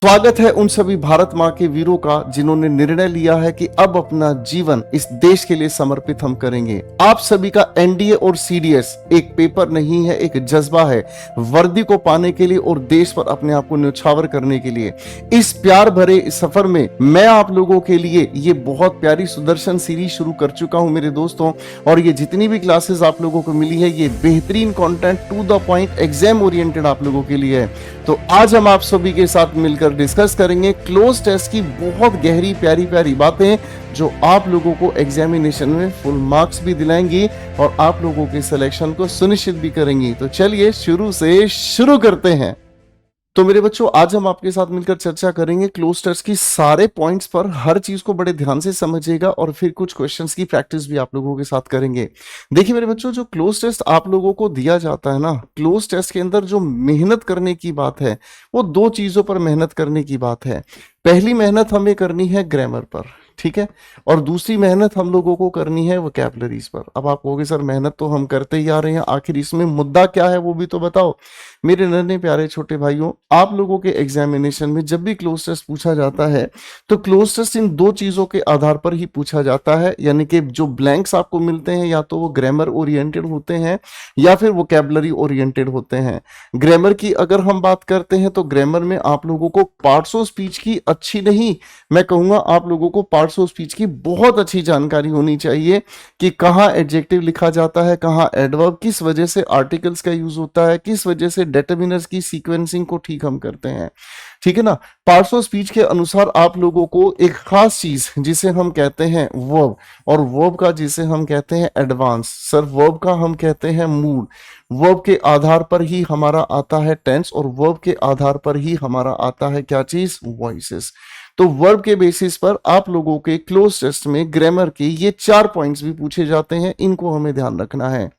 स्वागत है उन सभी भारत माँ के वीरों का जिन्होंने निर्णय लिया है कि अब अपना जीवन इस देश के लिए समर्पित हम करेंगे। आप सभी का एनडीए और सीडीएस एक पेपर नहीं है, एक जज्बा है वर्दी को पाने के लिए और देश पर अपने आप को न्यौछावर करने के लिए। इस प्यार भरे इस सफर में मैं आप लोगों के लिए ये बहुत प्यारी सुदर्शन सीरीज शुरू कर चुका हूं मेरे दोस्तों, और ये जितनी भी क्लासेस आप लोगों को मिली है ये बेहतरीन content to the point exam oriented आप लोगों के लिए है। तो आज हम आप सभी के साथ मिलकर डिस्कस करेंगे क्लोज टेस्ट की बहुत गहरी प्यारी प्यारी बातें जो आप लोगों को एग्जामिनेशन में फुल मार्क्स भी दिलाएंगी और आप लोगों के सिलेक्शन को सुनिश्चित भी करेंगी। तो चलिए शुरू करते हैं। तो मेरे बच्चों, आज हम आपके साथ मिलकर चर्चा करेंगे क्लोज टेस्ट की सारे पॉइंट्स पर। हर चीज को बड़े ध्यान से समझिएगा और फिर कुछ क्वेश्चंस की प्रैक्टिस भी आप लोगों के साथ करेंगे। देखिए मेरे बच्चों, जो क्लोज टेस्ट आप लोगों को दिया जाता है ना, क्लोज टेस्ट के अंदर जो मेहनत करने की बात है वो दो चीजों पर मेहनत करने की बात है। पहली मेहनत हमें करनी है ग्रामर पर, ठीक है, और दूसरी मेहनत हम लोगों को करनी है वोकैबुलरीज पर। अब आप कहोगे सर मेहनत तो हम करते ही आ रहे हैं, आखिर इसमें मुद्दा क्या है वो भी तो बताओ। मेरे नन्हे प्यारे छोटे भाइयों, आप लोगों के एग्जामिनेशन में जब भी क्लोज टेस्ट पूछा जाता है तो क्लोज टेस्ट इन दो चीजों के आधार पर ही पूछा जाता है, यानी कि जो ब्लैंक्स आपको मिलते हैं या तो वो ग्रामर ओरिएंटेड होते हैं या फिर वोकैबुलरी ओरिएंटेड होते हैं। ग्रामर की अगर हम बात करते हैं तो ग्रामर में आप लोगों को पार्ट्स ऑफ स्पीच की अच्छी नहीं, मैं कहूंगा आप लोगों को पार्ट्स ऑफ स्पीच की बहुत अच्छी जानकारी होनी चाहिए कि कहाँ एडजेक्टिव लिखा जाता है, कहाँ एडवर्ब, किस वजह से आर्टिकल्स का यूज होता है, किस वजह से डिटरमिनर्स की सीक्वेंसिंग को ठीक हम करते हैं, ठीक है ना। पार्ट्स ऑफ स्पीच के अनुसार आप लोगों को एक खास चीज जिसे हम कहते हैं वर्ब, और वर्ब का जिसे हम कहते हैं एडवांस, सर वर्ब का हम कहते हैं मूड। वर्ब के आधार पर ही हमारा आता है टेंस और वर्ब के आधार पर ही हमारा आता है क्या चीज, वॉइसेस। तो वर्ब के बेसिस पर आप लोगों के क्लोज टेस्ट में ग्रामर के ये 4 पॉइंट्स भी पूछे जाते हैं, इनको हमें ध्यान रखना है,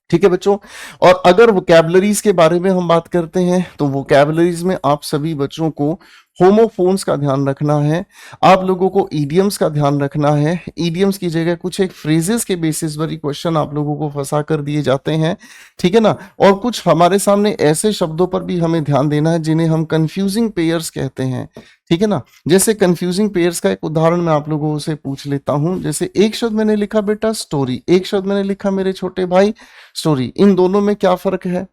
ठीक है बच्चों। और अगर वोकैबुलरीज के बारे में हम बात करते हैं तो वोकैबुलरीज में आप सभी बच्चों को होमोफोन्स का ध्यान रखना है, आप लोगों को ईडियम्स का ध्यान रखना है। ईडियम्स की जगह कुछ एक फ्रेजेस के बेसिस पर ही क्वेश्चन आप लोगों को फंसा कर दिए जाते हैं, ठीक है ना। और कुछ हमारे सामने ऐसे शब्दों पर भी हमें ध्यान देना है जिन्हें हम कंफ्यूजिंग पेयर्स कहते हैं, ठीक है ना। जैसे कंफ्यूजिंग पेयर्स का एक उदाहरण मैं आप लोगों से पूछ लेता हूं। जैसे एक शब्द मैंने लिखा बेटा स्टोरी, एक शब्द मैंने लिखा मेरे छोटे भाई स्टोरी, इन दोनों में क्या फर्क है?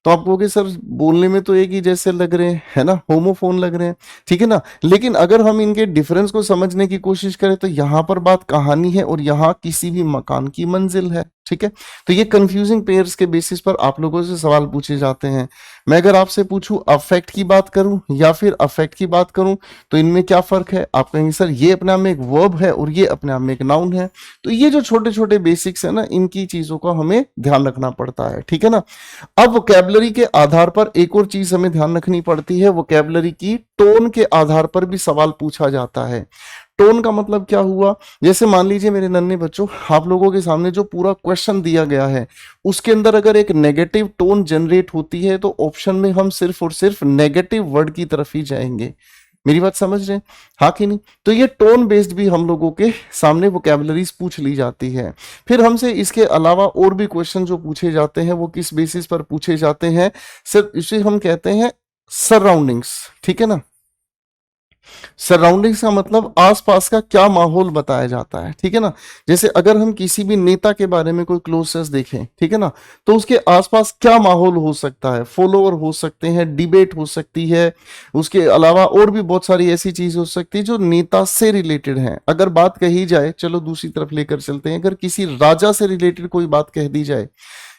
तो आप कहोगे सर बोलने में तो एक ही जैसे लग रहे हैं, है ना, होमोफोन लग रहे हैं, ठीक है ना। लेकिन अगर हम इनके डिफरेंस को समझने की कोशिश करें तो यहाँ पर बात कहानी है और यहाँ किसी भी मकान की मंजिल है, ठीक है। तो ये कंफ्यूजिंग पेयर्स के बेसिस पर आप लोगों से सवाल पूछे जाते हैं। मैं अगर आपसे पूछूं अफेक्ट की बात करूं या फिर अफेक्ट की बात करूं तो इनमें क्या फर्क है? आप कहेंगे सर ये अपने आप में एक वर्ब है और ये अपने आप में एक नाउन है। तो ये जो छोटे छोटे बेसिक्स है ना, इनकी चीजों का हमें ध्यान रखना पड़ता है, ठीक है ना। अब वोकैबुलरी के आधार पर एक और चीज हमें ध्यान रखनी पड़ती है, वोकैबुलरी की टोन के आधार पर भी सवाल पूछा जाता है। टोन का मतलब क्या हुआ? जैसे मान लीजिए मेरे नन्हे बच्चों, आप लोगों के सामने जो पूरा क्वेश्चन दिया गया है उसके अंदर अगर एक नेगेटिव टोन जनरेट होती है तो ऑप्शन में हम सिर्फ और सिर्फ नेगेटिव वर्ड की तरफ ही जाएंगे। मेरी बात समझ रहे हैं, हाँ कि नहीं? तो ये टोन बेस्ड भी हम लोगों के सामने वोकैबुलरीज पूछ ली जाती है। फिर हमसे इसके अलावा और भी क्वेश्चन जो पूछे जाते हैं वो किस बेसिस पर पूछे जाते हैं? सिर्फ इसे हम कहते हैं सराउंडिंग्स, ठीक है ना। सराउंडिंग्स का मतलब आसपास का क्या माहौल बताया जाता है, ठीक है ना। जैसे अगर हम किसी भी नेता के बारे में कोई क्लोज देखें, ठीक है ना, तो उसके आसपास क्या माहौल हो सकता है? फॉलोअर हो सकते हैं, डिबेट हो सकती है, उसके अलावा और भी बहुत सारी ऐसी चीज हो सकती है जो नेता से रिलेटेड है। अगर बात कही जाए, चलो दूसरी तरफ लेकर चलते हैं, अगर किसी राजा से रिलेटेड कोई बात कह दी जाए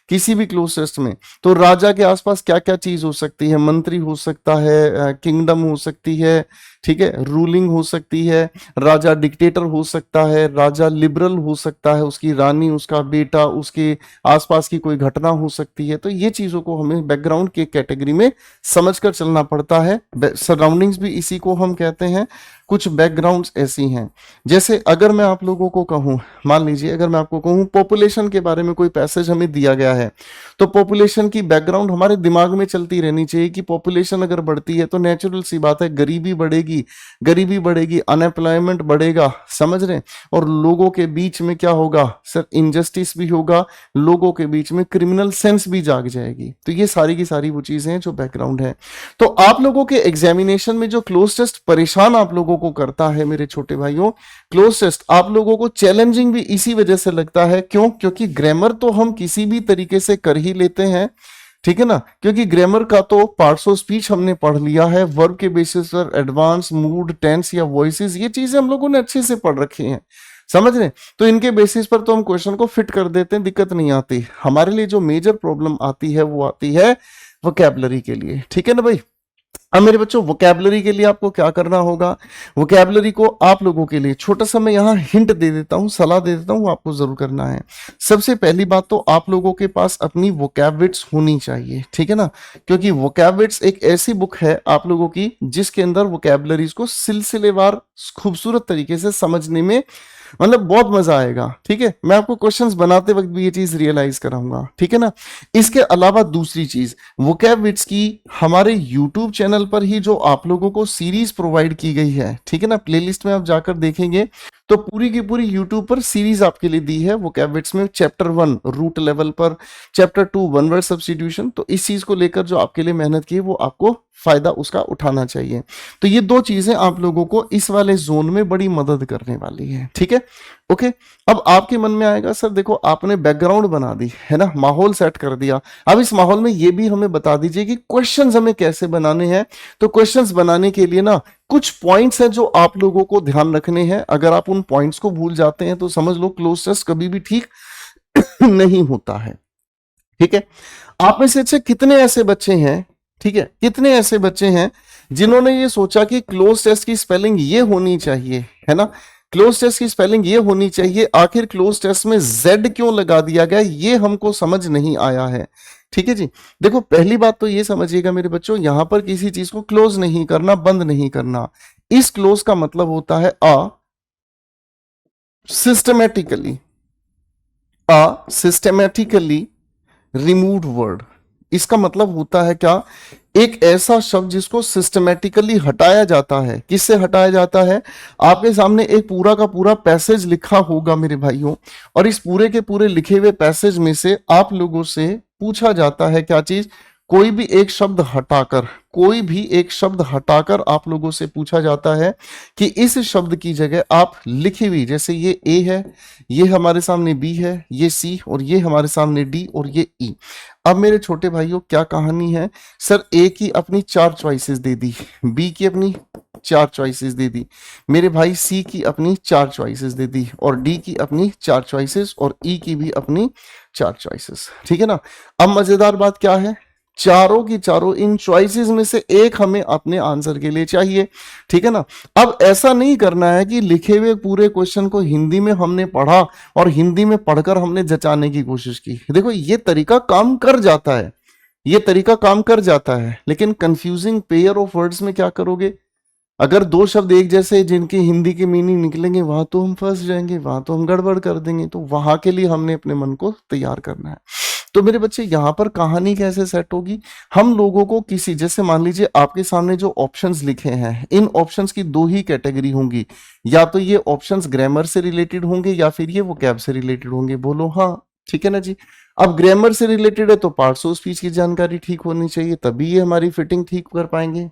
किसी भी क्लोज टेस्ट में, तो राजा के आसपास क्या क्या चीज हो सकती है? मंत्री हो सकता है, किंगडम हो सकती है, ठीक है, रूलिंग हो सकती है, राजा डिक्टेटर हो सकता है, राजा लिबरल हो सकता है, उसकी रानी, उसका बेटा, उसके आसपास की कोई घटना हो सकती है। तो ये चीजों को हमें बैकग्राउंड के कैटेगरी में समझकर चलना पड़ता है। सराउंडिंग्स भी इसी को हम कहते हैं। कुछ बैकग्राउंड्स ऐसी हैं, जैसे अगर मैं आप लोगों को कहूं, मान लीजिए अगर मैं आपको कहूं पॉपुलेशन के बारे में कोई पैसेज हमें दिया गया है, तो पॉपुलेशन की बैकग्राउंड हमारे दिमाग में चलती रहनी चाहिए कि पॉपुलेशन अगर बढ़ती है तो नेचुरल सी बात है गरीबी बढ़ेगी, बढ़ेगी, गरीबी बढ़ेगी, अनएम्प्लॉयमेंट बढ़ेगा, समझ रहे हैं, और लोगों के बीच में क्या होगा सर, इनजस्टिस भी होगा, लोगों के बीच में क्रिमिनल सेंस भी जाग जाएगी। तो ये सारी की सारी वो चीजें हैं जो बैकग्राउंड है। तो आप लोगों के एग्जामिनेशन में जो क्लोज टेस्ट परेशान आप लोगों को करता है मेरे छोटे भाइयों, क्लोज टेस्ट आप लोगों को चैलेंजिंग भी इसी वजह से लगता है। क्यों? क्योंकि ग्रामर तो हम किसी भी तरीके से कर ही लेते हैं, ठीक है ना, क्योंकि ग्रामर का तो पार्ट्स ऑफ स्पीच हमने पढ़ लिया है, वर्ब के बेसिस पर एडवांस, मूड, टेंस या वॉइसेस, ये चीजें हम लोगों ने अच्छे से पढ़ रखी हैं, समझ रहे हैं। तो इनके बेसिस पर तो हम क्वेश्चन को फिट कर देते हैं, दिक्कत नहीं आती। हमारे लिए जो मेजर प्रॉब्लम आती है वो आती है वोकैबुलरी के लिए, ठीक है ना भाई। अब मेरे बच्चों वोकैबुलरी के लिए आपको क्या करना होगा, वोकैबुलरी को आप लोगों के लिए छोटा सा मैं यहाँ हिंट दे देता हूँ, सलाह दे देता हूँ, आपको जरूर करना है। सबसे पहली बात तो आप लोगों के पास अपनी वोकैबुलरीज होनी चाहिए, ठीक है ना, क्योंकि वोकैबुलरीज एक ऐसी बुक है आप लोगों की जिसके अंदर वोकैबुलरीज को सिलसिलेवार खूबसूरत तरीके से समझने में मतलब बहुत मजा आएगा, ठीक है। मैं आपको क्वेश्चंस बनाते वक्त भी ये चीज रियलाइज कराऊंगा, ठीक है ना। इसके अलावा दूसरी चीज, वोकैब विट्स की हमारे यूट्यूब चैनल पर ही जो आप लोगों को सीरीज प्रोवाइड की गई है, ठीक है ना, प्लेलिस्ट में आप जाकर देखेंगे तो पूरी की पूरी यूट्यूब पर सीरीज आपके लिए दी है वोकैब विट्स में। चैप्टर 1 रूट लेवल पर, चैप्टर 2 वन वर्ड सब्स्टिट्यूशन। तो इस चीज को लेकर जो आपके लिए मेहनत की है वो आपको फायदा उसका उठाना चाहिए। तो ये दो चीजें आप लोगों को इस वाले जोन में बड़ी मदद करने वाली है, ठीक है, ओके। अब आपके मन में आएगा सर देखो आपने बैकग्राउंड बना दी है ना, माहौल सेट कर दिया, अब इस माहौल में ये भी हमें बता दीजिए कि क्वेश्चंस हमें कैसे बनाने हैं। तो क्वेश्चंस बनाने के लिए ना कुछ पॉइंट्स हैं जो आप लोगों को ध्यान रखने हैं। अगर आप उन पॉइंट्स को भूल जाते हैं तो समझ लो क्लोज टेस्ट कभी भी ठीक नहीं होता है, ठीक है। आप में से अच्छे कितने ऐसे बच्चे हैं, ठीक है, कितने ऐसे बच्चे हैं जिन्होंने ये सोचा कि क्लोज टेस्ट की स्पेलिंग ये होनी चाहिए, है ना, क्लोज टेस्ट की स्पेलिंग ये होनी चाहिए, आखिर क्लोज टेस्ट में जेड क्यों लगा दिया गया ये हमको समझ नहीं आया है, ठीक है जी। देखो पहली बात तो ये समझिएगा मेरे बच्चों, यहां पर किसी चीज को क्लोज नहीं करना, बंद नहीं करना। इस क्लोज का मतलब होता है सिस्टमैटिकली सिस्टमैटिकली रिमूव्ड वर्ड। इसका मतलब होता है क्या, एक ऐसा शब्द जिसको सिस्टमैटिकली हटाया जाता है। किससे हटाया जाता है? आपके सामने एक पूरा का पूरा पैसेज लिखा होगा मेरे भाइयों, और इस पूरे के पूरे लिखे हुए पैसेज में से आप लोगों से पूछा जाता है क्या चीज, कोई भी एक शब्द हटाकर, कोई भी एक शब्द हटाकर आप लोगों से पूछा जाता है कि इस शब्द की जगह आप लिखी हुई, जैसे ये ए है, ये हमारे सामने बी है, ये सी, और ये हमारे सामने डी, और ये ई। अब मेरे छोटे भाइयों क्या कहानी है, सर ए की अपनी 4 चॉइसेस दे दी, बी की अपनी 4 चॉइसेस दे दी, मेरे भाई सी की अपनी 4 चॉइसेस दे दी, और डी की अपनी 4 चॉइसेस, और ई की भी अपनी 4 चॉइसेस, ठीक है ना। अब मजेदार बात क्या है, चारों की चारों इन चॉइसेस में से एक हमें अपने आंसर के लिए चाहिए, ठीक है ना। अब ऐसा नहीं करना है कि लिखे हुए पूरे क्वेश्चन को हिंदी में हमने पढ़ा और हिंदी में पढ़कर हमने जचाने की कोशिश की। देखो ये तरीका काम कर जाता है, ये तरीका काम कर जाता है, लेकिन कंफ्यूजिंग पेयर ऑफ वर्ड्स में क्या करोगे, अगर दो शब्द एक जैसे जिनके हिंदी के मीनिंग निकलेंगे वहां तो हम फंस जाएंगे, वहां तो हम गड़बड़ कर देंगे। तो वहां के लिए हमने अपने मन को तैयार करना है। तो मेरे बच्चे यहाँ पर कहानी कैसे सेट होगी, हम लोगों को किसी, जैसे मान लीजिए आपके सामने जो ऑप्शंस लिखे हैं, इन ऑप्शंस की 2 ही कैटेगरी होंगी, या तो ये ऑप्शंस ग्रामर से रिलेटेड होंगे या फिर ये वोकैब से रिलेटेड होंगे। बोलो हाँ, ठीक है ना जी। अब ग्रामर से रिलेटेड है तो पार्ट्स ऑफ स्पीच की जानकारी ठीक होनी चाहिए, तभी ये हमारी फिटिंग ठीक कर पाएंगे।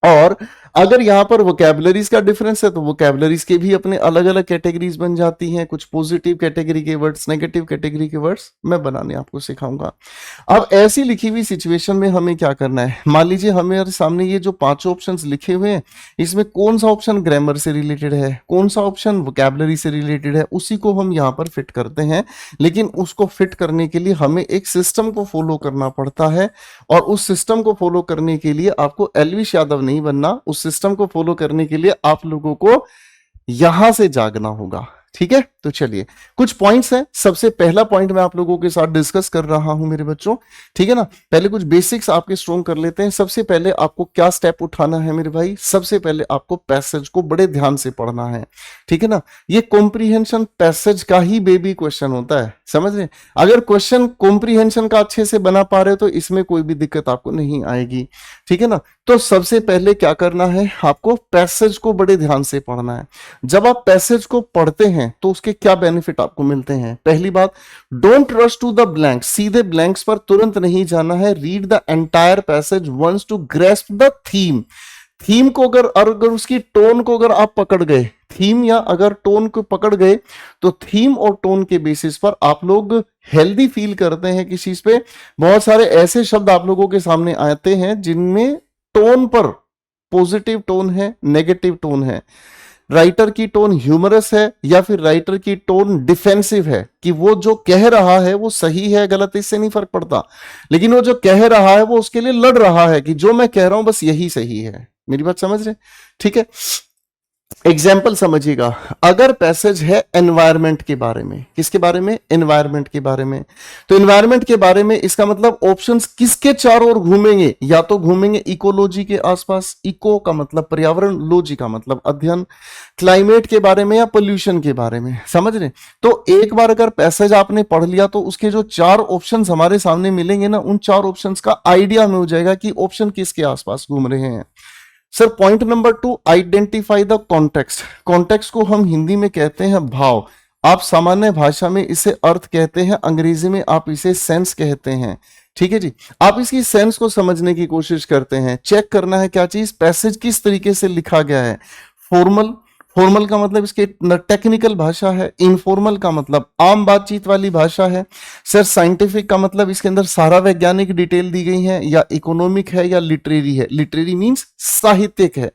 और अगर यहां पर वोकैबुलरीज का डिफरेंस है तो वोकैबुलरीज के भी अपने अलग अलग कैटेगरीज बन जाती हैं, कुछ पॉजिटिव कैटेगरी के वर्ड्स, नेगेटिव कैटेगरी के वर्ड्स मैं बनाने आपको सिखाऊंगा। अब ऐसी लिखी हुई सिचुएशन में हमें क्या करना है, मान लीजिए हमारे सामने ये जो 5 ऑप्शंस लिखे हुए हैं, इसमें कौन सा ऑप्शन ग्रामर से रिलेटेड है, कौन सा ऑप्शन वोकैबुलरी से रिलेटेड है, उसी को हम यहाँ पर फिट करते हैं। लेकिन उसको फिट करने के लिए हमें एक सिस्टम को फॉलो करना पड़ता है, और उस सिस्टम को फॉलो करने के लिए आपको एलविश यादव नहीं बनना, उस सिस्टम को फॉलो करने के लिए आप लोगों को यहां से जागना होगा, ठीक है, तो चलिए कुछ पॉइंट्स हैं। सबसे पहला पॉइंट मैं आप लोगों के साथ डिस्कस कर रहा हूं मेरे बच्चों, ठीक है ना। पहले कुछ बेसिक्स आपके स्ट्रॉन्ग कर लेते हैं। सबसे पहले आपको क्या स्टेप उठाना है मेरे भाई, सबसे पहले आपको पैसेज को बड़े ध्यान से पढ़ना है, ठीक है ना। ये कॉम्प्रीहेंशन पैसेज का ही बेबी क्वेश्चन होता है, समझ रहे। अगर क्वेश्चन कॉम्प्रीहेंशन का अच्छे से बना पा रहे हो तो इसमें कोई भी दिक्कत आपको नहीं आएगी, ठीक है ना। तो सबसे पहले क्या करना है, आपको पैसेज को बड़े ध्यान से पढ़ना है। जब आप पैसेज को पढ़ते हैं तो उसके क्या बेनिफिट आपको मिलते हैं। पहली बात, don't rush to the blanks, सीधे ब्लैंक्स पर तुरंत नहीं जाना है। Read the entire passage once to grasp the theme. Theme को अगर उसकी टोन को अगर आप पकड़ गए, थीम या अगर टोन को पकड़ गए, तो थीम और टोन के बेसिस पर आप लोग हेल्दी फील करते हैं किस चीज पे। बहुत सारे ऐसे शब्द आप लोगों के सामने आते हैं जिनमें टोन पर पॉजिटिव टोन है, नेगेटिव टोन है। राइटर की टोन ह्यूमरस है या फिर राइटर की टोन डिफेंसिव है, कि वो जो कह रहा है वो सही है गलत इससे नहीं फर्क पड़ता, लेकिन वो जो कह रहा है वो उसके लिए लड़ रहा है कि जो मैं कह रहा हूं बस यही सही है। मेरी बात समझ रहे, ठीक है। एग्जाम्पल समझिएगा, अगर पैसेज है एनवायरमेंट के बारे में, किसके बारे में, एनवायरमेंट के बारे में, तो एनवायरमेंट के बारे में इसका मतलब ऑप्शंस किसके चारों ओर घूमेंगे, या तो घूमेंगे इकोलॉजी के आसपास, इको का मतलब पर्यावरण, लॉजी का मतलब अध्ययन, क्लाइमेट के बारे में या पोल्यूशन के बारे में, समझ रहे। तो एक बार अगर पैसेज आपने पढ़ लिया तो उसके जो चार ऑप्शंस हमारे सामने मिलेंगे ना, उन चार ऑप्शंस का आइडिया में हो जाएगा कि ऑप्शन किसके आसपास घूम रहे हैं। Sir point number 2, identify the context. Context को हम हिंदी में कहते हैं भाव, आप सामान्य भाषा में इसे अर्थ कहते हैं, अंग्रेजी में आप इसे सेंस कहते हैं, ठीक है जी। आप इसकी सेंस को समझने की कोशिश करते हैं, चेक करना है क्या चीज, पैसेज किस तरीके से लिखा गया है। फॉर्मल, फॉर्मल का मतलब इसके टेक्निकल भाषा है, इनफॉर्मल का मतलब आम बातचीत वाली भाषा है। सर साइंटिफिक का मतलब इसके अंदर सारा वैज्ञानिक डिटेल दी गई है, या इकोनॉमिक है या लिटरेरी है। लिटरेरी मींस साहित्यिक है,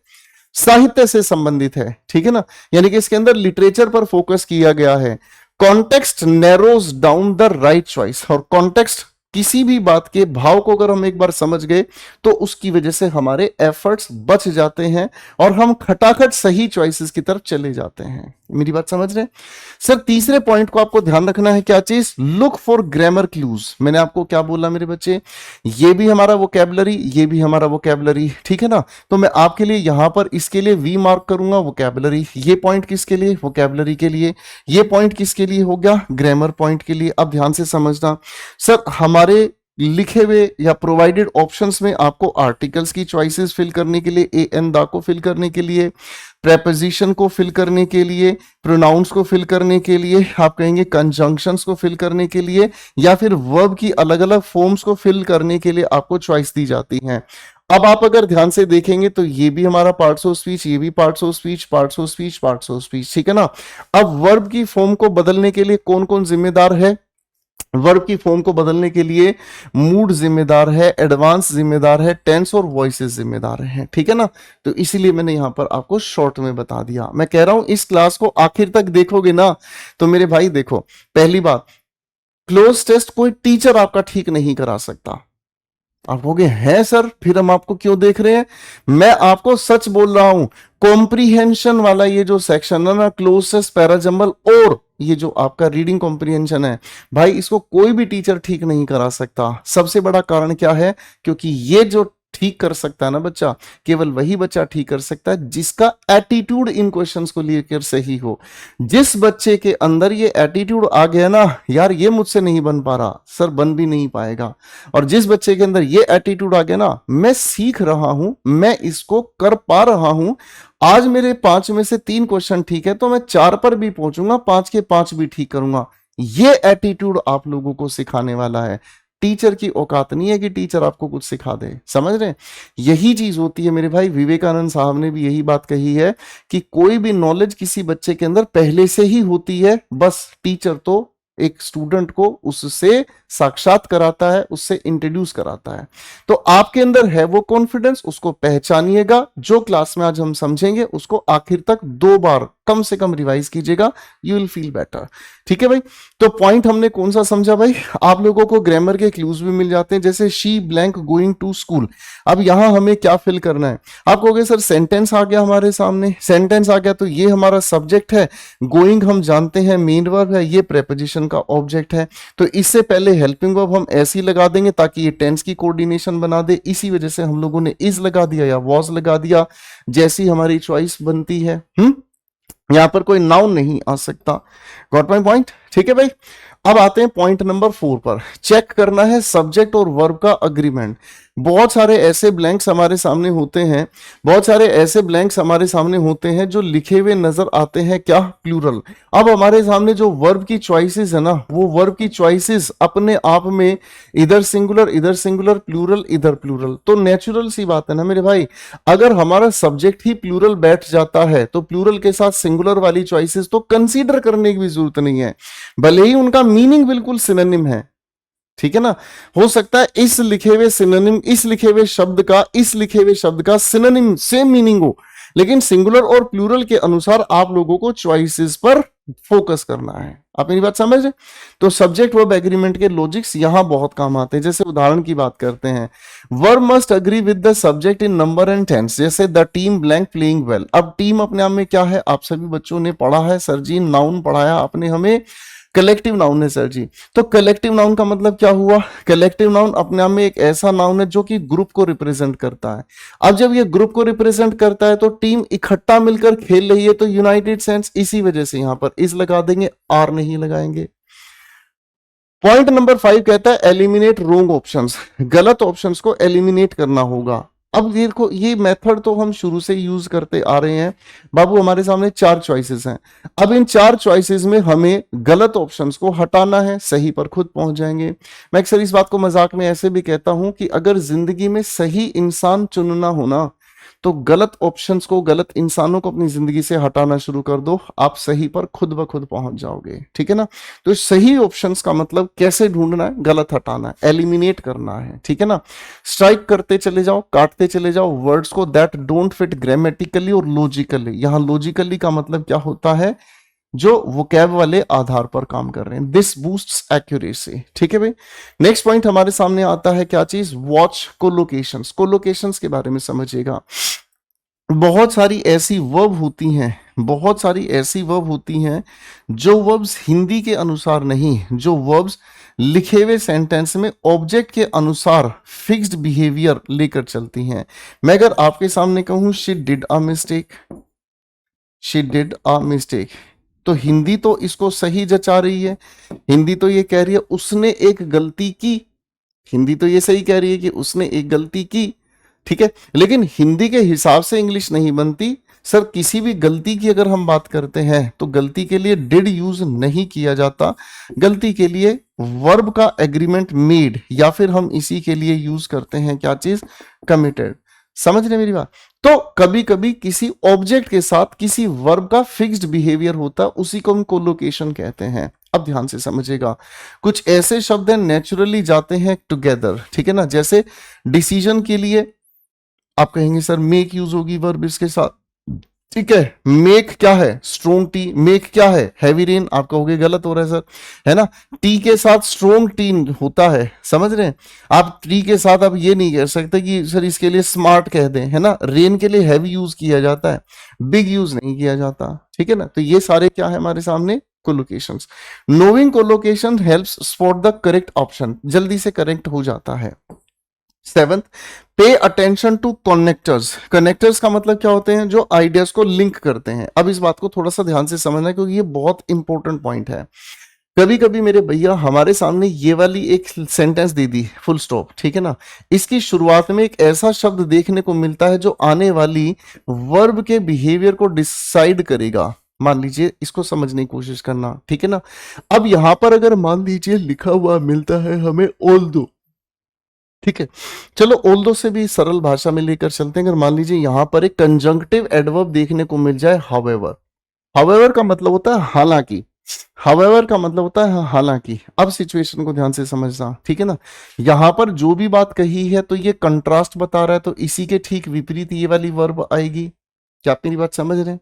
साहित्य से संबंधित है, ठीक है ना, यानी कि इसके अंदर लिटरेचर पर फोकस किया गया है। Context narrows down the right choice, और कॉन्टेक्स्ट किसी भी बात के भाव को अगर हम एक बार समझ गए तो उसकी वजह से हमारे एफर्ट्स बच जाते हैं और हम खटाखट सही चॉइसेस की तरफ चले जाते हैं। मेरी बात समझ रहे हैं। सर तीसरे पॉइंट को आपको ध्यान रखना है, क्या चीज, लुक फॉर ग्रामर क्लूज। मैंने आपको क्या बोला मेरे बच्चे, ये भी हमारा वोकैबुलरी, ये भी हमारा वोकैबुलरी, ठीक है ना। तो मैं आपके लिए यहां पर इसके लिए वी मार्क करूंगा, वोकैबुलरी। ये पॉइंट किसके लिए, वोकैबुलरी के लिए। ये पॉइंट किसके लिए हो गया, ग्रामर पॉइंट के लिए। अब ध्यान से समझना सर, हमारे लिखे हुए या प्रोवाइडेड ऑप्शंस में आपको आर्टिकल्स की चॉइसेस फिल करने के लिए, ए एन दा को फिल करने के लिए, प्रेपोजिशन को फिल करने के लिए, प्रोनाउंस को फिल करने के लिए, आप कहेंगे कंजंक्शंस को फिल करने के लिए, या फिर वर्ब की अलग अलग फॉर्म्स को फिल करने के लिए आपको चॉइस दी जाती है। अब आप अगर ध्यान से देखेंगे तो ये भी हमारा पार्ट्स ऑफ स्पीच, ये भी parts of speech, parts of speech, parts of speech, ठीक है ना। अब वर्ब की फॉर्म को बदलने के लिए कौन कौन जिम्मेदार है, वर्ब की फॉर्म को बदलने के लिए मूड जिम्मेदार है, एडवांस जिम्मेदार है, टेंस और वॉइसेस जिम्मेदार हैं, ठीक है ना। तो इसीलिए मैंने यहां पर आपको शॉर्ट में बता दिया। मैं कह रहा हूं इस क्लास को आखिर तक देखोगे ना तो मेरे भाई देखो, पहली बात, क्लोज टेस्ट कोई टीचर आपका ठीक नहीं करा सकता। आप कहोगे हैं सर फिर हम आपको क्यों देख रहे हैं, मैं आपको सच बोल रहा हूं। कॉम्प्रीहेंशन वाला ये जो सेक्शन है ना, क्लोजेस, पैराजंबल और ये जो आपका रीडिंग कॉम्प्रीहेंशन है, भाई इसको कोई भी टीचर ठीक नहीं करा सकता। सबसे बड़ा कारण क्या है, क्योंकि ये जो ठीक कर सकता है ना बच्चा, केवल वही बच्चा ठीक कर सकता है जिसका एटीट्यूड इन क्वेश्चंस को लेकर सही हो। जिस बच्चे के अंदर ये एटीट्यूड आ गया ना, यार ये मुझसे नहीं बन पा रहा, सर बन भी नहीं पाएगा। और जिस बच्चे के अंदर ये एटीट्यूड आ गया ना, मैं सीख रहा हूं, मैं इसको कर पा रहा हूं, आज मेरे 5 में से 3 क्वेश्चन ठीक है तो मैं 4 पर भी पहुंचूंगा, 5 के 5 भी ठीक करूंगा। ये एटीट्यूड आप लोगों को सिखाने वाला है। टीचर की औकात नहीं है कि टीचर आपको कुछ सिखा दे, समझ रहे हैं। यही चीज होती है मेरे भाई, विवेकानंद साहब ने भी यही बात कही है कि कोई भी नॉलेज किसी बच्चे के अंदर पहले से ही होती है, बस टीचर तो एक स्टूडेंट को उससे साक्षात कराता है, उससे इंट्रोड्यूस कराता है। तो आपके अंदर है वो कॉन्फिडेंस, उसको पहचानिएगा। जो क्लास में आज हम समझेंगे उसको आखिर तक 2 बार कम से कम रिवाइज कीजिएगा, यू विल फील बेटर। ठीक है भाई, तो पॉइंट हमने कौन सा समझा भाई, आप लोगों को ग्रामर के क्लूज भी मिल जाते हैं, जैसे she blank going to school. अब यहां हमें क्या फिल करना है, आप कहोगे सर सेंटेंस आ गया हमारे सामने, सेंटेंस आ गया तो ये हमारा सब्जेक्ट है, गोइंग हम जानते हैं मेन वर्ब है, ये प्रेपोजिशन का ऑब्जेक्ट है, तो इससे पहले हेल्पिंग वर्ब हम ऐसे ही लगा देंगे ताकि ये टेंस की कोऑर्डिनेशन बना दे, इसी वजह से हम लोगों ने इज लगा दिया या वॉज लगा दिया, जैसी हमारी चॉइस बनती है। यहां पर कोई नाउन नहीं आ सकता। Got my point? ठीक है भाई, अब आते हैं पॉइंट नंबर 4 पर। चेक करना है सब्जेक्ट और वर्ब का अग्रीमेंट। बहुत सारे ऐसे ब्लैंक्स हमारे सामने होते हैं, बहुत सारे ऐसे ब्लैंक्स हमारे सामने होते हैं जो लिखे हुए नजर आते हैं क्या, प्लूरल। अब हमारे सामने जो वर्ब की चॉइसेस है ना, वो वर्ब की चॉइसेस अपने आप में इधर सिंगुलर प्लूरल इधर प्लूरल, तो नेचुरल सी बात है ना मेरे भाई, अगर हमारा सब्जेक्ट ही प्लूरल बैठ जाता है तो प्लूरल के साथ सिंगुलर वाली चॉइसेस तो कंसीडर करने की भी जरूरत नहीं है, भले ही उनका मीनिंग बिल्कुल सिनोनिम है। ठीक है ना, हो सकता है इस लिखे हुए सिनोनिम, इस लिखे हुए शब्द का सिनोनिम सेम मीनिंग हो, लेकिन सिंगुलर और प्लूरल के अनुसार आप लोगों को चॉइसेस पर फोकस करना है। आप मेरी बात समझ रहे? तो सब्जेक्ट वर्ब एग्रीमेंट के लॉजिक्स यहां बहुत काम आते हैं। जैसे उदाहरण की बात करते हैं, verb must agree with the subject in number and tense, जैसे the team blank playing well. अब टीम अपने आप में क्या है, आप सभी बच्चों ने पढ़ा है सर जी, नाउन पढ़ाया आपने हमें, कलेक्टिव नाउन है सर जी। तो कलेक्टिव नाउन का मतलब क्या हुआ, कलेक्टिव नाउन अपने आप में एक ऐसा नाउन है जो कि ग्रुप को रिप्रेजेंट करता है। अब जब ये ग्रुप को रिप्रेजेंट करता है तो टीम इकट्ठा मिलकर खेल रही है, तो यूनाइटेड सेंस, इसी वजह से यहां पर इज लगा देंगे, आर नहीं लगाएंगे। पॉइंट नंबर 5 कहता है एलिमिनेट रोंग ऑप्शंस, गलत ऑप्शंस को एलिमिनेट करना होगा। अब देखो ये मेथड तो हम शुरू से यूज करते आ रहे हैं बाबू, हमारे सामने 4 चॉइसेस हैं। अब इन 4 चॉइसेस में हमें गलत ऑप्शंस को हटाना है, सही पर खुद पहुंच जाएंगे। मैं अक्सर इस बात को मजाक में ऐसे भी कहता हूं कि अगर जिंदगी में सही इंसान चुनना हो ना, तो गलत ऑप्शंस को, गलत इंसानों को अपनी जिंदगी से हटाना शुरू कर दो, आप सही पर खुद ब खुद पहुंच जाओगे। ठीक है ना, तो सही ऑप्शंस का मतलब कैसे ढूंढना है, गलत हटाना है, एलिमिनेट करना है। ठीक है ना, स्ट्राइक करते चले जाओ, काटते चले जाओ वर्ड्स को दैट डोंट फिट ग्रामेटिकली और लॉजिकली। यहां लॉजिकली का मतलब क्या होता है, जो वोकैब वाले आधार पर काम कर रहे हैं। This boosts accuracy. ठीक है भाई, नेक्स्ट पॉइंट हमारे सामने आता है क्या चीज, वॉच कोलोकेशंस। कोलोकेशंस के बारे में समझिएगा। बहुत सारी ऐसी वर्ब होती हैं, बहुत सारी ऐसी वर्ब होती हैं जो वर्ब्स हिंदी के अनुसार नहीं, जो वर्ब्स लिखे हुए सेंटेंस में ऑब्जेक्ट के अनुसार फिक्स्ड बिहेवियर लेकर चलती हैं। मैं अगर आपके सामने कहूं she did a mistake, she did a mistake, तो हिंदी तो इसको सही जचा रही है, हिंदी तो ये कह रही है उसने एक गलती की, हिंदी तो ये सही कह रही है कि उसने एक गलती की। ठीक है, लेकिन हिंदी के हिसाब से इंग्लिश नहीं बनती। सर किसी भी गलती की अगर हम बात करते हैं तो गलती के लिए डिड यूज नहीं किया जाता, गलती के लिए वर्ब का एग्रीमेंट मेड, या फिर हम इसी के लिए यूज करते हैं क्या चीज, कमिटेड। समझ रहे मेरी बात? तो कभी कभी किसी ऑब्जेक्ट के साथ किसी वर्ब का फिक्स्ड बिहेवियर होता है, उसी को हम कोलोकेशन कहते हैं। अब ध्यान से समझिएगा, कुछ ऐसे शब्द हैं नेचुरली जाते हैं टुगेदर। ठीक है ना, जैसे डिसीजन के लिए आप कहेंगे सर मेक यूज होगी वर्ब इसके साथ। ठीक है, मेक क्या है, स्ट्रोंग टी, मेक क्या है, हैवी रेन। आप कहोगे गलत हो रहा है सर, है ना, टी के साथ स्ट्रोंग टी होता है, समझ रहे हैं आप। टी के साथ आप ये नहीं कह सकते कि सर इसके लिए स्मार्ट कह दें, है ना। रेन के लिए हैवी यूज किया जाता है, बिग यूज नहीं किया जाता। ठीक है ना, तो ये सारे क्या है हमारे सामने, collocations. Knowing collocation helps spot the correct option, जल्दी से करेक्ट हो जाता है। 7th, pay attention to connectors. Connectors का मतलब क्या होते हैं, जो आइडियाज को लिंक करते हैं। अब इस बात को थोड़ा सा ध्यान से समझना क्योंकि ये बहुत इंपॉर्टेंट पॉइंट है। कभी कभी मेरे भैया हमारे सामने ये वाली एक सेंटेंस दे दी फुल स्टॉप, ठीक है ना, इसकी शुरुआत में एक ऐसा शब्द देखने को मिलता है जो आने वाली वर्ब के बिहेवियर को डिसाइड करेगा। मान लीजिए, इसको समझने की कोशिश करना, ठीक है ना। अब यहां पर अगर मान लीजिए लिखा हुआ मिलता है हमें ऑल्दो, ठीक है, चलो ऑल्दो से भी सरल भाषा में लेकर चलते हैं। अगर मान लीजिए यहां पर एक कंजंक्टिव एडवर्ब देखने को मिल जाए, हाउएवर। हाउएवर का मतलब होता है हालांकि, हाउएवर का मतलब होता है हालांकि। अब सिचुएशन को ध्यान से समझना, ठीक है ना। यहां पर जो भी बात कही है तो ये कंट्रास्ट बता रहा है, तो इसी के ठीक विपरीत ये वाली वर्ब आएगी। क्या आप मेरी बात समझ रहे हैं,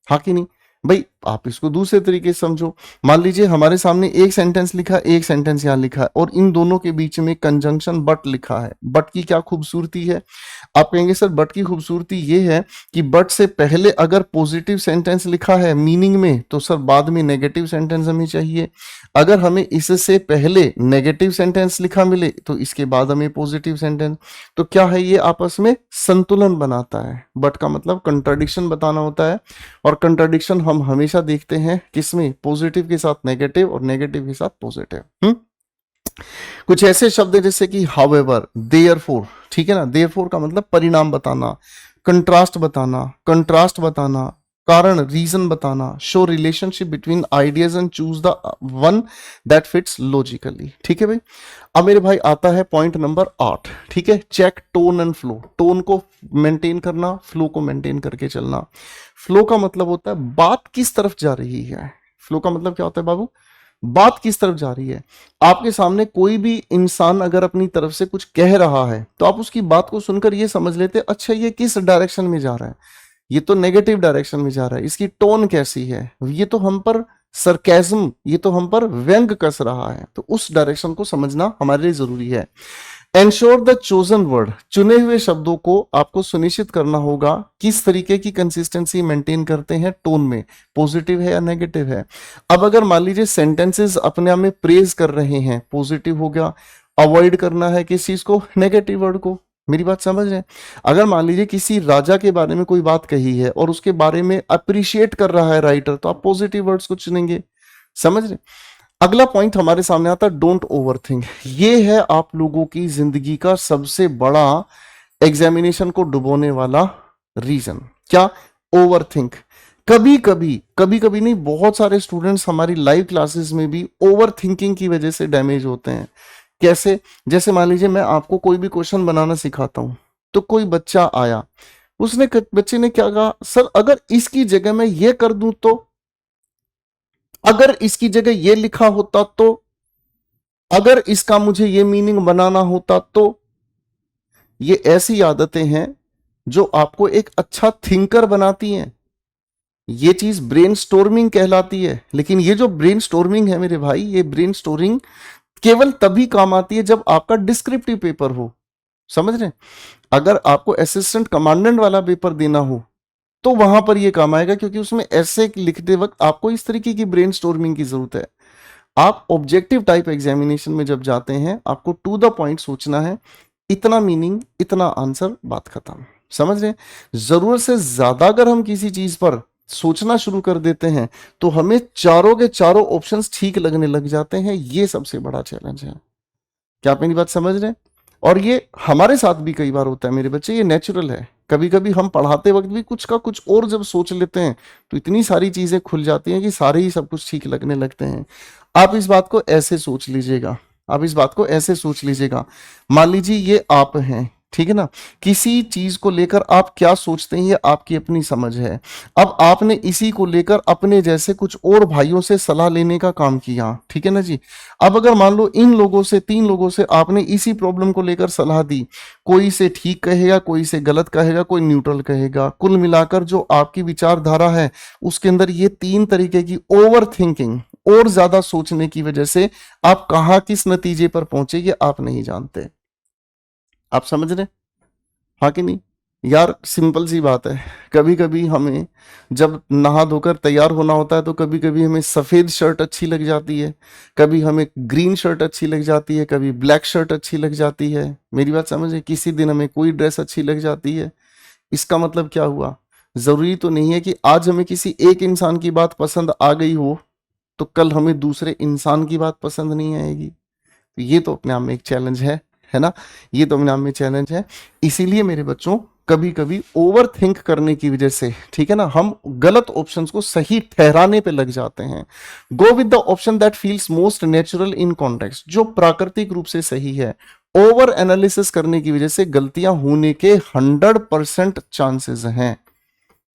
हाँ कि नहीं। भाई आप इसको दूसरे तरीके से समझो। मान लीजिए हमारे सामने एक सेंटेंस लिखा, एक सेंटेंस यहाँ लिखा है और इन दोनों के बीच में कंजंक्शन बट लिखा है। बट की क्या खूबसूरती है? आप कहेंगे सर बट की खूबसूरती ये है कि बट से पहले अगर पॉजिटिव सेंटेंस लिखा है मीनिंग में, तो सर बाद में नेगेटिव सेंटेंस हमें चाहिए। अगर हमें इससे पहले नेगेटिव सेंटेंस लिखा मिले तो इसके बाद हमें पॉजिटिव सेंटेंस। तो क्या है, ये आपस में संतुलन बनाता है। बट का मतलब कंट्राडिक्शन बताना होता है, और कंट्राडिक्शन हम हमेशा देखते हैं किसमें? पॉजिटिव के साथ नेगेटिव और नेगेटिव के साथ पॉजिटिव। कुछ ऐसे शब्द जैसे कि हाउएवर, देयरफॉर, ठीक है ना। देयरफॉर का मतलब परिणाम बताना, कंट्रास्ट बताना, कंट्रास्ट बताना, कारण रीजन बताना, show relationship between ideas and choose the one that fits logically. ठीक है भाई। अब मेरे भाई आता है पॉइंट नंबर 8, ठीक है। Check tone and flow. Tone को मेंटेन करना, फ्लो को मेंटेन करके चलना। फ्लो का मतलब होता है बात किस तरफ जा रही है। फ्लो का मतलब क्या होता है बाबू? बात किस तरफ जा रही है। आपके सामने कोई भी इंसान अगर अपनी तरफ से कुछ कह रहा है तो आप उसकी बात को सुनकर ये समझ लेते अच्छा ये किस डायरेक्शन में जा रहा है, ये तो नेगेटिव डायरेक्शन में जा रहा है, इसकी टोन कैसी है, ये तो हम पर सरकेज़म, ये तो हम पर व्यंग कस रहा है। तो उस डायरेक्शन को समझना हमारे लिए जरूरी है। Ensure the chosen word. चुने हुए शब्दों को आपको सुनिश्चित करना होगा किस तरीके की कंसिस्टेंसी मेंटेन करते हैं टोन में, पॉजिटिव है या नेगेटिव है। अब अगर मान लीजिए सेंटेंसेस अपने आप में प्रेज कर रहे हैं, पॉजिटिव हो गया। अवॉइड करना है किस चीज को? नेगेटिव वर्ड को। मेरी बात समझ रहे हैं? अगर मान लीजिए किसी राजा के बारे में कोई बात कही है और उसके बारे में अप्रिशिएट कर रहा है राइटर, तो आप पॉजिटिव वर्ड्स को चुनेंगे। समझ रहे? अगला पॉइंट हमारे सामने आता है डोंट ओवरथिंक। ये है आप लोगों की जिंदगी का सबसे बड़ा एग्जामिनेशन को डुबोने वाला रीजन। क्या? ओवरथिंक। कभी कभी नहीं, बहुत सारे स्टूडेंट्स हमारी लाइव क्लासेस में भी ओवर थिंकिंग की वजह से डैमेज होते हैं। कैसे? जैसे मान लीजिए मैं आपको कोई भी क्वेश्चन बनाना सिखाता हूं, तो कोई बच्चा आया, बच्चे ने क्या कहा? सर अगर इसकी जगह मैं ये कर दूं तो, अगर इसकी जगह ये लिखा होता तो, अगर इसका मुझे ये मीनिंग बनाना होता तो। ये ऐसी आदतें हैं जो आपको एक अच्छा थिंकर बनाती हैं। ये चीज ब्रेनस्टॉर्मिंग कहलाती है। लेकिन ये जो ब्रेनस्टॉर्मिंग है मेरे भाई, ये ब्रेनस्टॉर्मिंग केवल तभी काम आती है जब आपका डिस्क्रिप्टिव पेपर हो। समझ रहे? अगर आपको असिस्टेंट कमांडेंट वाला पेपर देना हो तो वहां पर ये काम आएगा, क्योंकि उसमें ऐसे लिखते वक्त आपको इस तरीके की ब्रेनस्टॉर्मिंग की जरूरत है। आप ऑब्जेक्टिव टाइप एग्जामिनेशन में जब जाते हैं, आपको टू द पॉइंट सोचना है, इतना मीनिंग इतना आंसर, बात खत्म। समझ रहे हैं? जरूरत से ज्यादा अगर हम किसी चीज पर सोचना शुरू कर देते हैं तो हमें चारों के चारों ऑप्शंस ठीक लगने लग जाते हैं। ये सबसे बड़ा चैलेंज है। क्या आप मेरी बात समझ रहे हैं? और ये हमारे साथ भी कई बार होता है मेरे बच्चे, ये नेचुरल है। कभी कभी हम पढ़ाते वक्त भी कुछ का कुछ और जब सोच लेते हैं तो इतनी सारी चीजें खुल जाती हैं कि सारे ही सब कुछ ठीक लगने लगते हैं। आप इस बात को ऐसे सोच लीजिएगा, आप इस बात को ऐसे सोच लीजिएगा। मान लीजिए ये आप हैं, ठीक है ना। किसी चीज को लेकर आप क्या सोचते हैं ये आपकी अपनी समझ है। अब आपने इसी को लेकर अपने जैसे कुछ और भाइयों से सलाह लेने का काम किया, ठीक है ना जी। अब अगर मान लो इन लोगों से, 3 लोगों से आपने इसी प्रॉब्लम को लेकर सलाह दी, कोई से ठीक कहेगा, कोई से गलत कहेगा, कोई न्यूट्रल कहेगा। कुल मिलाकर जो आपकी विचारधारा है उसके अंदर ये 3 तरीके की ओवर थिंकिंग और ज्यादा सोचने की वजह से आप कहां किस नतीजे पर पहुंचे ये आप नहीं जानते। आप समझ रहे? हाँ कि नहीं? यार सिंपल सी बात है। कभी कभी हमें जब नहा धोकर तैयार होना होता है तो कभी कभी हमें सफेद शर्ट अच्छी लग जाती है, कभी हमें ग्रीन शर्ट अच्छी लग जाती है, कभी ब्लैक शर्ट अच्छी लग जाती है। मेरी बात समझे? किसी दिन हमें कोई ड्रेस अच्छी लग जाती है। इसका मतलब क्या हुआ? जरूरी तो नहीं है कि आज हमें किसी एक इंसान की बात पसंद आ गई हो तो कल हमें दूसरे इंसान की बात पसंद नहीं आएगी। तो ये तो अपने आप में एक चैलेंज है ना। ये तो अपने आप में चैलेंज है। इसीलिए मेरे बच्चों कभी कभी ओवर थिंक करने की वजह से, ठीक है ना, हम गलत ऑप्शंस को सही ठहराने पे लग जाते हैं। Go with the option that feels most natural in context, जो प्राकृतिक रूप से सही है। ओवर एनालिसिस करने की वजह से गलतियां होने के 100% चांसेस हैं।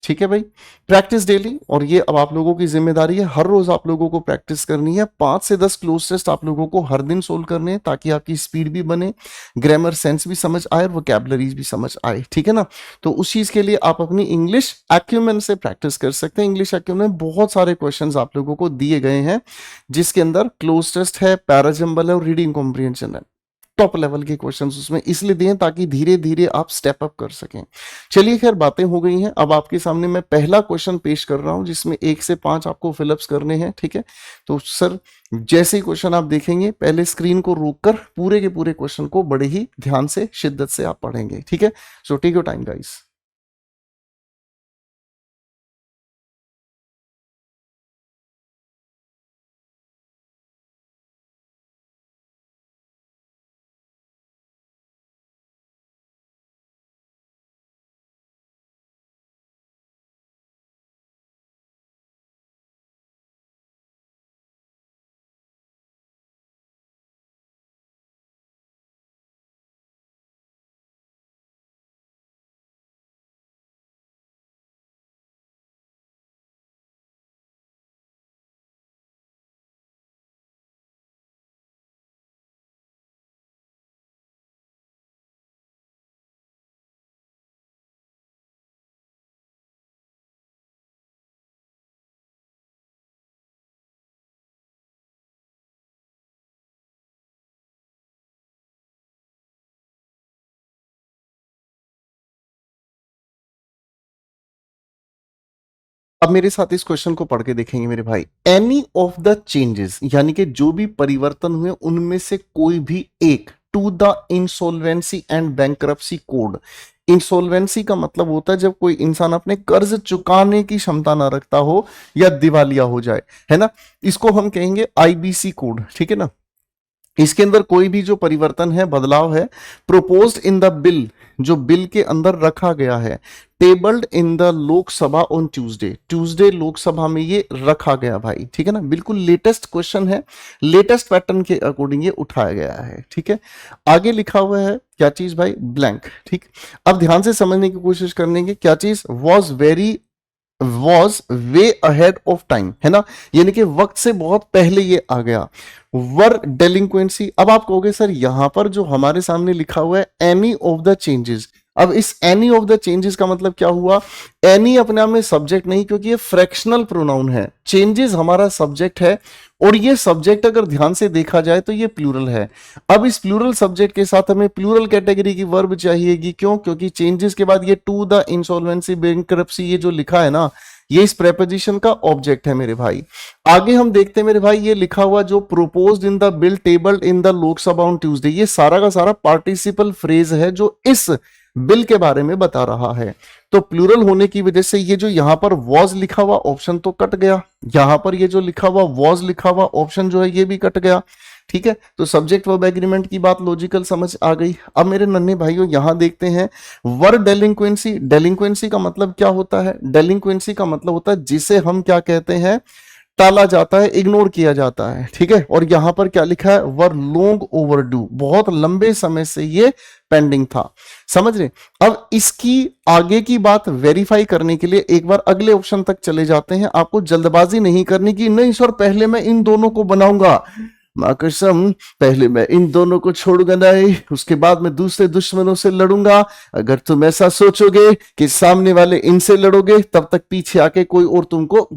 ठीक है भाई, प्रैक्टिस डेली। और ये अब आप लोगों की जिम्मेदारी है, हर रोज आप लोगों को प्रैक्टिस करनी है। 5 से 10 क्लोज टेस्ट आप लोगों को हर दिन सोल्व करने हैं, ताकि आपकी स्पीड भी बने, ग्रामर सेंस भी समझ आए और वोकैबुलरीज भी समझ आए, ठीक है ना। तो उस चीज के लिए आप अपनी इंग्लिश एक्यूमेन से प्रैक्टिस कर सकते हैं। इंग्लिश एक्यूमेन में बहुत सारे क्वेश्चंस आप लोगों को दिए गए हैं, जिसके अंदर क्लोज टेस्ट है, पैराजम्बल है और रीडिंग कॉम्प्रिहेंशन है। टॉप लेवल के क्वेश्चंस उसमें इसलिए दिए ताकि धीरे धीरे आप स्टेप अप कर सकें। चलिए खैर, बातें हो गई हैं। अब आपके सामने मैं पहला क्वेश्चन पेश कर रहा हूं, जिसमें 1 से 5 आपको फिलअप्स करने हैं, ठीक है। तो सर, जैसे ही क्वेश्चन आप देखेंगे, पहले स्क्रीन को रोककर पूरे के पूरे क्वेश्चन को बड़े ही ध्यान से, शिद्दत से आप पढ़ेंगे, ठीक है। So take your time guys. अब मेरे साथ इस क्वेश्चन को पढ़ के देखेंगे मेरे भाई। एनी ऑफ द चेंजेस, यानी कि जो भी परिवर्तन हुए उनमें से कोई भी एक, to the insolvency and bankruptcy code. Insolvency का मतलब होता है जब कोई इंसान अपने कर्ज चुकाने की क्षमता ना रखता हो या दिवालिया हो जाए, है ना। इसको हम कहेंगे आईबीसी कोड, ठीक है ना। इसके अंदर कोई भी जो परिवर्तन है, बदलाव है, प्रोपोज्ड इन द बिल, जो बिल के अंदर रखा गया है, tabled in the Lok Sabha on Tuesday, Tuesday Lok Sabha में ये रखा गया भाई, ठीक है ना। बिल्कुल लेटेस्ट क्वेश्चन है, लेटेस्ट पैटर्न के अकॉर्डिंग ये उठाया गया है, ठीक है। आगे लिखा हुआ है क्या चीज भाई, ब्लैंक, ठीक। अब ध्यान से समझने की कोशिश करने की, क्या चीज, was way ahead of time, है ना, यानी कि वक्त से बहुत पहले ये आ गया। वर डेलिंक्वेंसी, अब आप कहोगे सर यहां पर जो हमारे सामने लिखा हुआ है एनी ऑफ द चेंजेस, अब इस एनी ऑफ द चेंजेस का मतलब क्या हुआ। एनी अपने आप में सब्जेक्ट नहीं, क्योंकि ये फ्रैक्शनल प्रोनाउन है। चेंजेस हमारा सब्जेक्ट है, और ये सब्जेक्ट अगर ध्यान से देखा जाए तो ये प्लूरल है। अब इस प्लूरल सब्जेक्ट के साथ हमें प्लूरल कैटेगरी की वर्ब चाहिएगी, क्यों, क्योंकि चेंजेस के बाद ये टू द इंसॉल्वेंसी बैंकरप्सी ये जो लिखा है ना, ये इस प्रेपोजिशन का ऑब्जेक्ट है मेरे भाई। आगे हम देखते हैं मेरे भाई, ये लिखा हुआ जो proposed in the bill tabled in the Lok Sabha on Tuesday, ये सारा का सारा पार्टिसिपल फ्रेज है जो इस बिल के बारे में बता रहा है। तो प्लूरल होने की वजह से ये जो यहां पर वॉज लिखा हुआ ऑप्शन तो कट गया, यहां पर ये जो लिखा हुआ वॉज लिखा हुआ ऑप्शन जो है ये भी कट गया, ठीक है। तो सब्जेक्ट वर्ब एग्रीमेंट की बात लॉजिकल समझ आ गई। अब मेरे नन्हे भाइयों यहां देखते हैं वर डेलिंक्वेंसी। डेलिंक्वेंसी का मतलब क्या होता है, डेलिंक्वेंसी का मतलब होता है जिसे हम क्या कहते हैं, टाला जाता है, इग्नोर किया जाता है, ठीक है। और यहां पर क्या लिखा है, वर लॉन्ग ओवरड्यू, बहुत लंबे समय से ये पेंडिंग था, समझ रहे। अब इसकी आगे की बात वेरीफाई करने के लिए एक बार अगले ऑप्शन तक चले जाते हैं। आपको जल्दबाजी नहीं करनी कि नहीं सर पहले मैं इन दोनों को बनाऊंगा, मां कसम पहले मैं इन दोनों को छोड़ूंगा नहीं, उसके बाद मैं दूसरे दुश्मनों से लड़ूंगा। अगर तुम ऐसा सोचोगे कि सामने वाले इनसे लड़ोगे, तब तक पीछे आके कोई और तुमको,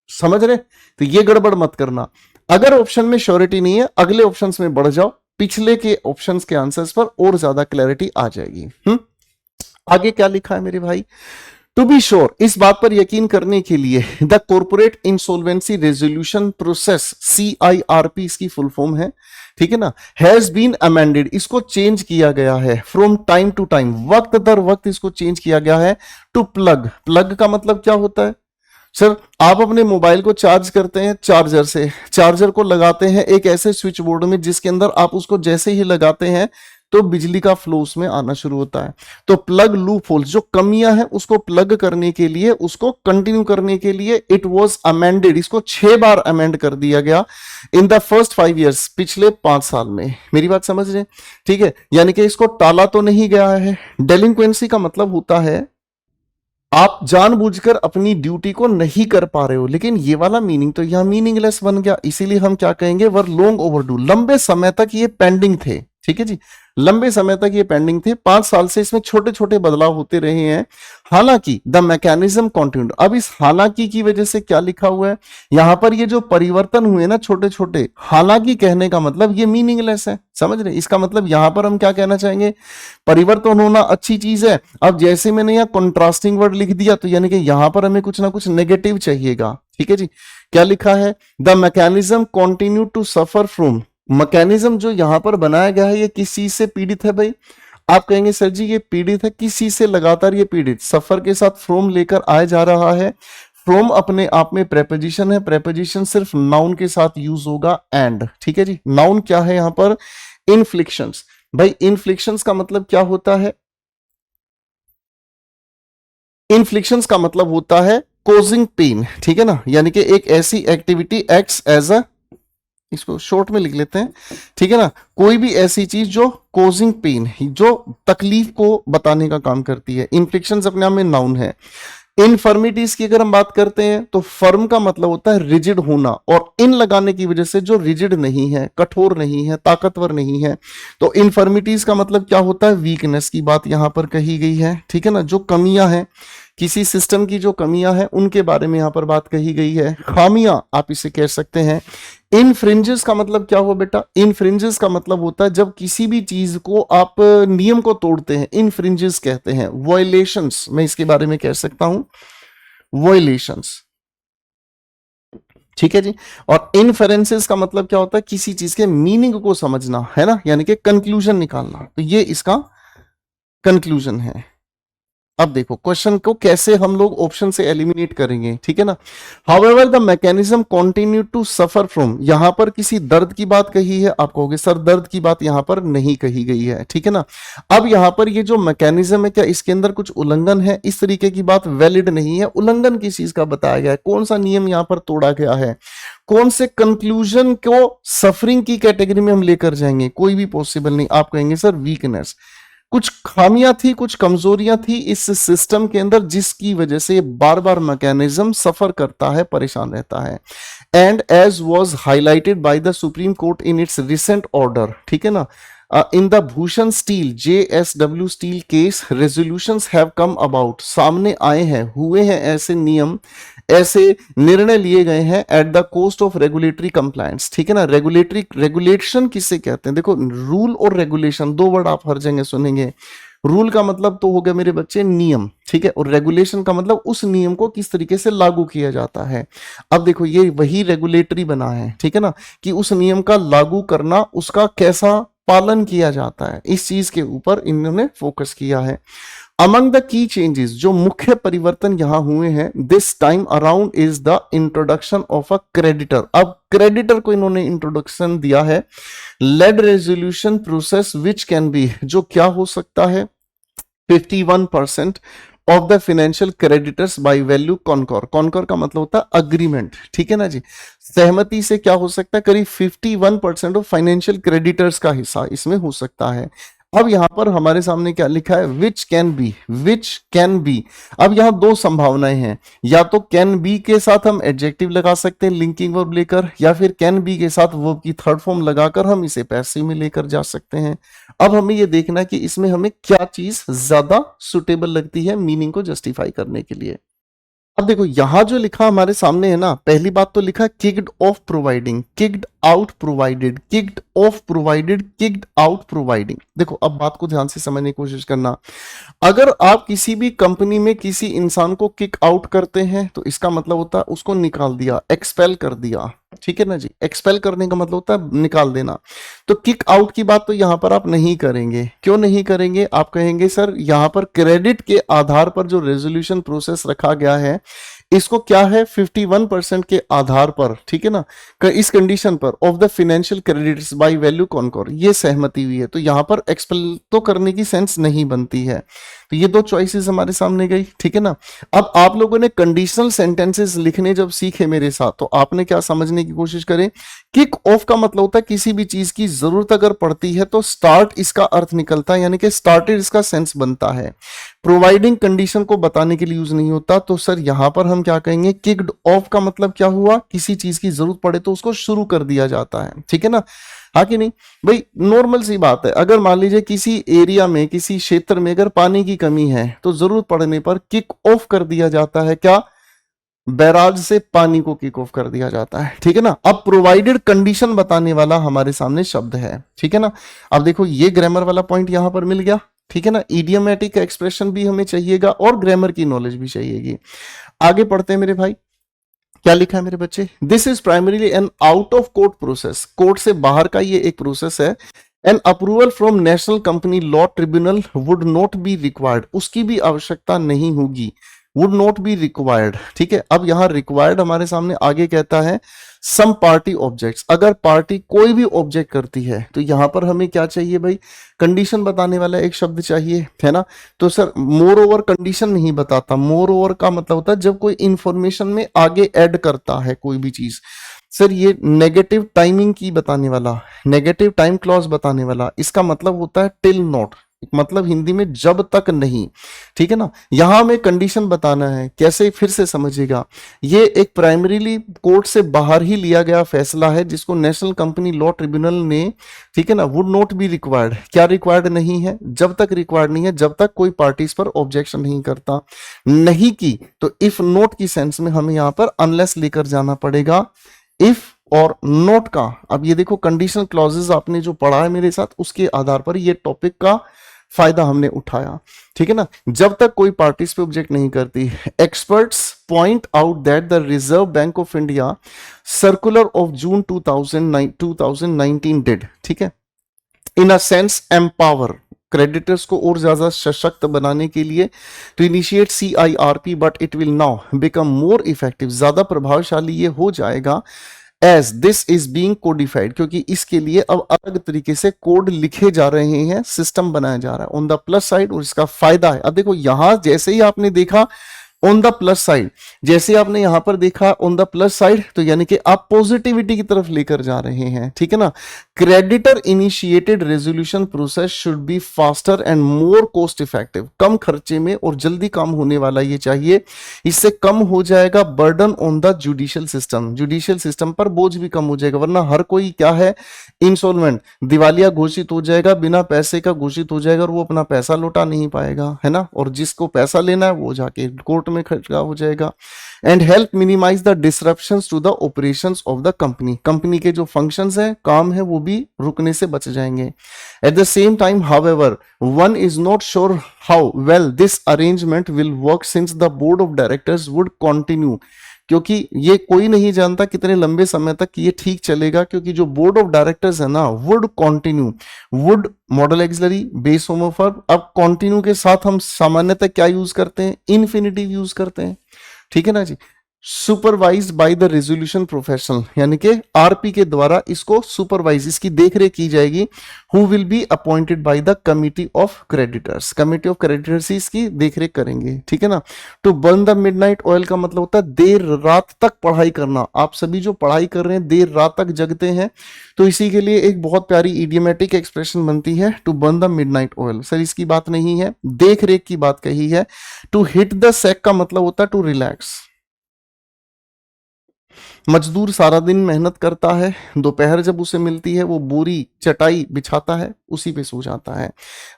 समझ रहे, तो ये गड़बड़ मत करना। अगर ऑप्शन में श्योरिटी नहीं है, अगले ऑप्शंस में बढ़ जाओ, पिछले के ऑप्शंस के आंसर्स पर और ज्यादा क्लैरिटी आ जाएगी। आगे क्या लिखा है मेरे भाई, टू बी श्योर, इस बात पर यकीन करने के लिए, the corporate insolvency resolution process, CIRP इसकी फुल फॉर्म है, ठीक है ना, हैज बीन अमेंडेड, इसको चेंज किया गया है, फ्रॉम टाइम टू टाइम, वक्त दर वक्त इसको चेंज किया गया है, टू प्लग। प्लग का मतलब क्या होता है सर, आप अपने मोबाइल को चार्ज करते हैं चार्जर से, चार्जर को लगाते हैं एक ऐसे स्विच बोर्ड में जिसके अंदर आप उसको जैसे ही लगाते हैं तो बिजली का फ्लो उसमें आना शुरू होता है। तो प्लग लूप होल्स, जो कमियां हैं उसको प्लग करने के लिए, उसको कंटिन्यू करने के लिए इट वाज अमेंडेड, इसको 6 बार अमेंड कर दिया गया इन द फर्स्ट 5 years, पिछले 5 साल में। मेरी बात समझ रहे, ठीक है, यानी कि इसको टाला तो नहीं गया है। डेलिंक्वेंसी का मतलब होता है आप जानबूझकर अपनी ड्यूटी को नहीं कर पा रहे हो, लेकिन ये वाला मीनिंग तो यहां मीनिंगलेस बन गया, इसीलिए हम क्या कहेंगे, वर लॉन्ग ओवरड्यू, लंबे समय तक ये पेंडिंग थे। ठीक है जी, लंबे समय तक ये पेंडिंग थे, 5 साल से इसमें छोटे छोटे बदलाव होते रहे हैं, हालांकि द मैकेनिज्म कंटिन्यूड। अब इस हालांकि की वजह से क्या लिखा हुआ है, यहां पर ये जो परिवर्तन हुए ना छोटे छोटे, हालांकि कहने का मतलब ये मीनिंगलेस है, समझ रहे, इसका मतलब यहां पर हम क्या कहना चाहेंगे, परिवर्तन होना अच्छी चीज है। अब जैसे मैंने यहाँ कंट्रास्टिंग वर्ड लिख दिया, तो यानी कि यहां पर हमें कुछ ना कुछ नेगेटिव चाहिएगा। ठीक है जी, क्या लिखा है, the mechanism continue to suffer from, mechanism जो यहां पर बनाया गया है ये किस चीज से पीड़ित है भाई, आप कहेंगे सर जी ये पीड़ित है किस चीज से, लगातार ये पीड़ित, सफर के साथ फ्रॉम लेकर आया जा रहा है। फ्रॉम अपने आप में प्रेपोजिशन है, प्रेपोजिशन सिर्फ नाउन के साथ यूज होगा एंड। ठीक है जी, नाउन क्या है यहां पर, इन्फ्लिक्शंस। भाई इन्फ्लिक्शंस का मतलब क्या होता है, इन्फ्लिक्शंस का मतलब होता है कोजिंग पेन। ठीक है ना, यानी कि एक ऐसी एक्टिविटी एक्ट्स एज अ, इसको शॉर्ट में लिख लेते हैं, ठीक है ना, कोई भी ऐसी चीज जो कोजिंग पेन, जो तकलीफ को बताने का काम करती है। इन्फ्लिक्शंस अपने आप में नाउन है। इनफर्मिटीज की अगर हम बात करते हैं तो फर्म का मतलब होता है रिजिड होना, और इन लगाने की वजह से जो रिजिड नहीं है, कठोर नहीं है, ताकतवर नहीं है, तो इनफर्मिटीज का मतलब क्या होता है, वीकनेस की बात यहां पर कही गई है। ठीक है ना, जो कमियां हैं, किसी सिस्टम की जो कमियां हैं उनके बारे में यहां पर बात कही गई है, खामियां आप इसे कह सकते हैं। इनफ्रिंजेस का मतलब क्या हुआ बेटा, इनफ्रिंजेस का मतलब होता है जब किसी भी चीज को आप नियम को तोड़ते हैं, इनफ्रिंजेस कहते हैं। वॉयलेशंस मैं इसके बारे में कह सकता हूं, वॉयलेशंस। ठीक है जी, और इनफेरेंसेस का मतलब क्या होता है, किसी चीज के मीनिंग को समझना, है ना, यानी कि कंक्लूजन निकालना, तो ये इसका कंक्लूजन है। अब देखो क्वेश्चन को कैसे हम लोग ऑप्शन से एलिमिनेट करेंगे। ठीक है ना, however the mechanism continue to suffer from, यहां पर किसी दर्द की बात कही है, आप कहोगे सर दर्द की बात यहां पर नहीं कही गई है। ठीक है ना, अब यहां पर ये जो मैकेनिज्म है, क्या इसके अंदर कुछ उल्लंघन है, इस तरीके की बात वैलिड नहीं है। उल्लंघन किस चीज का बताया गया है, कौन सा नियम यहां पर तोड़ा गया है, कौन से कंक्लूजन को सफरिंग की कैटेगरी में हम लेकर जाएंगे, कोई भी पॉसिबल नहीं। आप कहेंगे सर वीकनेस, कुछ खामियां थी, कुछ कमजोरियां थी इस सिस्टम के अंदर, जिसकी वजह से बार बार मैकेनिज्म सफर करता है, परेशान रहता है। And as was highlighted by the Supreme Court in its recent order, ठीक है ना, in the Bhushan steel JSW steel case, resolutions have come about, सामने आए हैं, हुए हैं ऐसे नियम, ऐसे निर्णय लिए गए हैं at the cost of regulatory compliance. ठीक है ना, रेगुलेटरी, रेगुलेशन किसे कहते हैं, देखो रूल और रेगुलेशन दो वर्ड आप हर जगह सुनेंगे। रूल का मतलब तो हो गया मेरे बच्चे नियम, ठीक है, और रेगुलेशन का मतलब उस नियम को किस तरीके से लागू किया जाता है। अब देखो ये वही रेगुलेटरी बना है, ठीक है ना, कि उस नियम का लागू करना, उसका कैसा पालन किया जाता है, इस चीज के ऊपर इन्होंने फोकस किया है। अमंग द की चेंजेस, जो मुख्य परिवर्तन यहां हुए हैं this time around, is the introduction of a creditor. अब क्रेडिटर को इन्होंने इंट्रोडक्शन दिया है, led resolution process which can be, जो क्या हो सकता है, 51% of the financial creditors by value concur. Concur का मतलब होता है अग्रीमेंट, ठीक है ना जी, सहमति से क्या हो सकता है, करीब 51% ऑफ फाइनेंशियल क्रेडिटर्स का हिस्सा इसमें हो सकता है। अब यहां पर हमारे सामने क्या लिखा है, विच can B, which can B. अब यहां दो संभावनाएं हैं, या तो कैन बी के साथ हम एडजेक्टिव लगा सकते हैं लिंकिंग वर्ब लेकर, या फिर कैन बी के साथ वर्ब की थर्ड फॉर्म लगाकर हम इसे पैसिव में लेकर जा सकते हैं। अब हमें यह देखना है कि इसमें हमें क्या चीज ज्यादा सुटेबल लगती है मीनिंग को जस्टिफाई करने के लिए। अब देखो यहां जो लिखा हमारे सामने है ना, पहली बात तो लिखा kicked of providing, kicked out provided, kicked of provided, kicked out providing. देखो अब बात को ध्यान से समझने की कोशिश करना, अगर आप किसी भी कंपनी में किसी इंसान को किक आउट करते हैं तो इसका मतलब होता है उसको निकाल दिया, एक्सपेल कर दिया, ठीक है ना जी, एक्सपेल करने का मतलब होता है निकाल देना। तो किक आउट की बात तो यहां पर आप नहीं करेंगे, क्यों नहीं करेंगे, आप कहेंगे सर यहां पर क्रेडिट के आधार पर जो रेजोल्यूशन प्रोसेस रखा गया है इसको क्या है 51% के आधार पर, ठीक है ना, इस कंडीशन पर of the financial credits by value concur, ये सहमति हुई है, तो यहां पर एक्सपेल तो करने की सेंस नहीं बनती है। तो ये दो चॉइसेस हमारे सामने गई, ठीक है ना। अब आप लोगों ने कंडीशनल सेंटेंसेस लिखने जब सीखे मेरे साथ, तो आपने क्या समझने की की कोशिश करें। किक ऑफ का मतलब होता है किसी भी चीज की जरूरत अगर पड़ती है तो स्टार्ट इसका अर्थ निकलता है, यानी कि स्टार्टेड इसका सेंस बनता है। प्रोवाइडिंग कंडीशन को बताने के लिए यूज नहीं होता, तो सर यहां पर हम क्या कहेंगे, किक्ड ऑफ का मतलब क्या हुआ, किसी चीज की जरूरत पड़े तो उसको शुरू कर दिया जाता है, ठीक है ना, हाँ कि नहीं भाई। नॉर्मल सी बात है, अगर मान लीजिए किसी एरिया में किसी क्षेत्र में अगर पानी की कमी है तो जरूरत पड़ने पर किक ऑफ कर दिया जाता है, क्या, बैराज से पानी को किक ऑफ कर दिया जाता है, ठीक है ना। अब प्रोवाइडेड कंडीशन बताने वाला हमारे सामने शब्द है, ठीक है ना। अब देखो ये ग्रामर वाला पॉइंट यहां पर मिल गया, ठीक है ना। इडियोमैटिक एक्सप्रेशन भी हमें चाहिएगा और ग्रामर की नॉलेज भी चाहिएगी। आगे पढ़ते हैं मेरे भाई, क्या लिखा है मेरे बच्चे, this is primarily an out of court process, court से बाहर का ये एक प्रोसेस है। An approval from national company law tribunal would not be required, उसकी भी आवश्यकता नहीं होगी, वुड नॉट बी रिक्वायर्ड, ठीक है। अब यहां रिक्वायर्ड हमारे सामने आगे कहता है सम पार्टी ऑब्जेक्ट्स, अगर पार्टी कोई भी ऑब्जेक्ट करती है तो यहां पर हमें क्या चाहिए भाई, कंडीशन बताने वाला एक शब्द चाहिए, है ना। तो सर मोर ओवर कंडीशन नहीं बताता, मोर ओवर का मतलब होता है जब कोई इंफॉर्मेशन में आगे ऐड करता है कोई भी चीज। सर ये नेगेटिव टाइमिंग की बताने वाला, नेगेटिव टाइम क्लॉज बताने वाला, इसका मतलब होता है टिल नॉट, मतलब हिंदी में जब तक नहीं, ठीक है ना। यहां में कंडीशन बताना है, कैसे फिर से समझिएगा, ये एक प्राइमरीली कोर्ट से बाहर ही लिया गया फैसला है जिसको नेशनल कंपनी लॉ ट्रिब्यूनल ने, ठीक है ना, वुड नॉट बी रिक्वायर्ड, क्या रिक्वायर्ड नहीं है, जब तक रिक्वायर्ड नहीं है, जब तक कोई पार्टी इस पर ऑब्जेक्शन नहीं करता, नहीं की तो इफ नोट की सेंस में हमें यहां पर अनलेस लेकर जाना पड़ेगा, इफ और नोट का। अब ये देखो कंडीशनल क्लॉजेस आपने जो पढ़ा है मेरे साथ उसके आधार पर ये टॉपिक का फायदा हमने उठाया, ठीक है ना। जब तक कोई पार्टी इस पे ऑब्जेक्ट नहीं करती, experts point out that the Reserve Bank of India circular of June 2019 did, ठीक है, in a sense empower creditors को और ज्यादा सशक्त बनाने के लिए to initiate CIRP, but it will now become more effective, ज्यादा प्रभावशाली ये हो जाएगा as this is being codified, क्योंकि इसके लिए अब अलग तरीके से कोड लिखे जा रहे हैं, सिस्टम बनाया जा रहा है ऑन द प्लस साइड, और इसका फायदा है। अब देखो यहां जैसे ही आपने देखा ऑन द प्लस साइड, जैसे आपने यहां पर देखा ऑन द प्लस साइड, तो यानी कि आप पॉजिटिविटी की तरफ लेकर जा रहे हैं, ठीक है ना। Creditor initiated resolution process should be faster and more cost effective, कम खर्चे में और जल्दी काम होने वाला ये चाहिए, इससे कम हो जाएगा burden on the judicial system, judicial system पर बोझ भी कम हो जाएगा, वरना हर कोई क्या है, इंसॉल्वेंट, दिवालिया घोषित हो जाएगा, बिना पैसे का घोषित हो जाएगा और वो अपना पैसा लौटा नहीं पाएगा, है ना। और जिसको पैसा लेना है वो जाके कोर्ट में खड़ा हो जाएगा। And help minimise the disruptions to the operations of the company, company के जो फंक्शंस है, काम है, वो भी रुकने से बच जाएंगे। At the same time however one is not sure how well this arrangement will work since the board of directors would continue, क्योंकि ये कोई नहीं जानता कितने लंबे समय तक ये ठीक चलेगा, क्योंकि जो बोर्ड ऑफ डायरेक्टर्स है ना, would continue, would model auxiliary base होमोफर्ब, अब कंटिन्यू के साथ हम सामान्यतः क्या यूज करते हैं, इन्फिनिटिव यूज करते हैं, ठीक है ना जी। Supervised by the resolution professional, यानी कि आरपी के द्वारा इसको सुपरवाइज, इसकी देखरेख की जाएगी, who will be appointed by the committee of creditors, committee of creditors इसकी देखरेख करेंगे, ठीक है ना। To burn the midnight oil का मतलब होता है देर रात तक पढ़ाई करना, आप सभी जो पढ़ाई कर रहे हैं देर रात तक जगते हैं, तो इसी के लिए एक बहुत प्यारी इडियोमैटिक एक्सप्रेशन बनती है, to burn the midnight oil. Sir इसकी बात नहीं है, देख रेख की बात कही है। टू हिट द सैक का मतलब होता है टू रिलैक्स, मजदूर सारा दिन मेहनत करता है, दोपहर जब उसे मिलती है वो बोरी चटाई बिछाता है, उसी पे सो जाता है।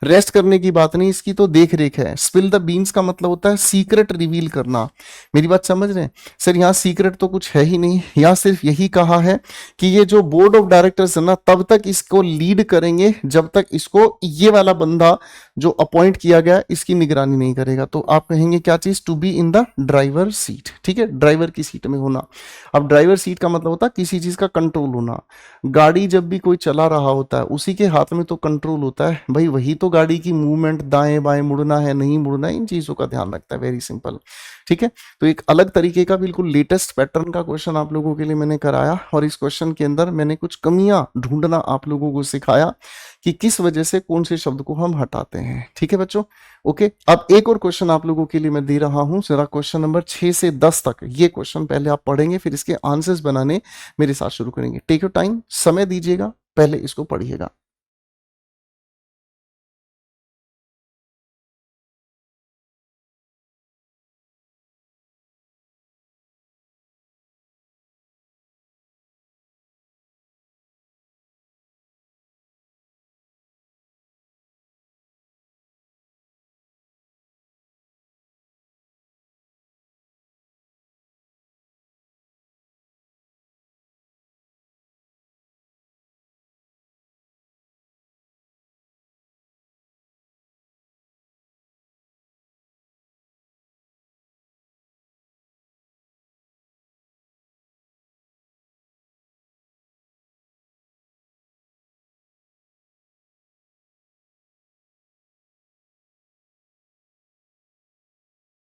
रेस्ट करने की बात नहीं, इसकी तो देख रेख है। स्पिल द बीन्स का मतलब होता है सीक्रेट रिवील करना, मेरी बात समझ रहे हैं सर, यहाँ सीक्रेट तो कुछ है ही नहीं, यहाँ सिर्फ यही कहा है कि ये जो बोर्ड ऑफ डायरेक्टर्स है ना, तब तक इसको लीड करेंगे जब तक इसको ये वाला बंदा जो अपॉइंट किया गया इसकी निगरानी नहीं करेगा। तो आप कहेंगे क्या चीज, to be in the driver seat, ठीक है, ड्राइवर की सीट में होना। अब ड्राइवर सीट का मतलब होता है किसी चीज का कंट्रोल होना, गाड़ी जब भी कोई चला रहा होता है उसी के हाथ में तो कंट्रोल होता है भाई, वही तो गाड़ी की मूवमेंट, दाएं बाएं मुड़ना है नहीं मुड़ना है, इन चीजों का ध्यान रखता है, वेरी सिंपल, ठीक है, तो एक अलग तरीके का बिल्कुल लेटेस्ट पैटर्न का क्वेश्चन आप लोगों के लिए मैंने कराया, और इस क्वेश्चन के अंदर मैंने कुछ कमियां ढूंढना आप लोगों को सिखाया कि किस वजह से कौन से शब्द को हम हटाते हैं। ठीक है बच्चों, ओके। अब एक और क्वेश्चन आप लोगों के लिए मैं दे रहा हूं, जरा क्वेश्चन नंबर 6 से 10 तक ये क्वेश्चन पहले आप पढ़ेंगे, फिर इसके आंसर्स बनाने मेरे साथ शुरू करेंगे। टेक योर टाइम, समय दीजिएगा, पहले इसको पढ़िएगा।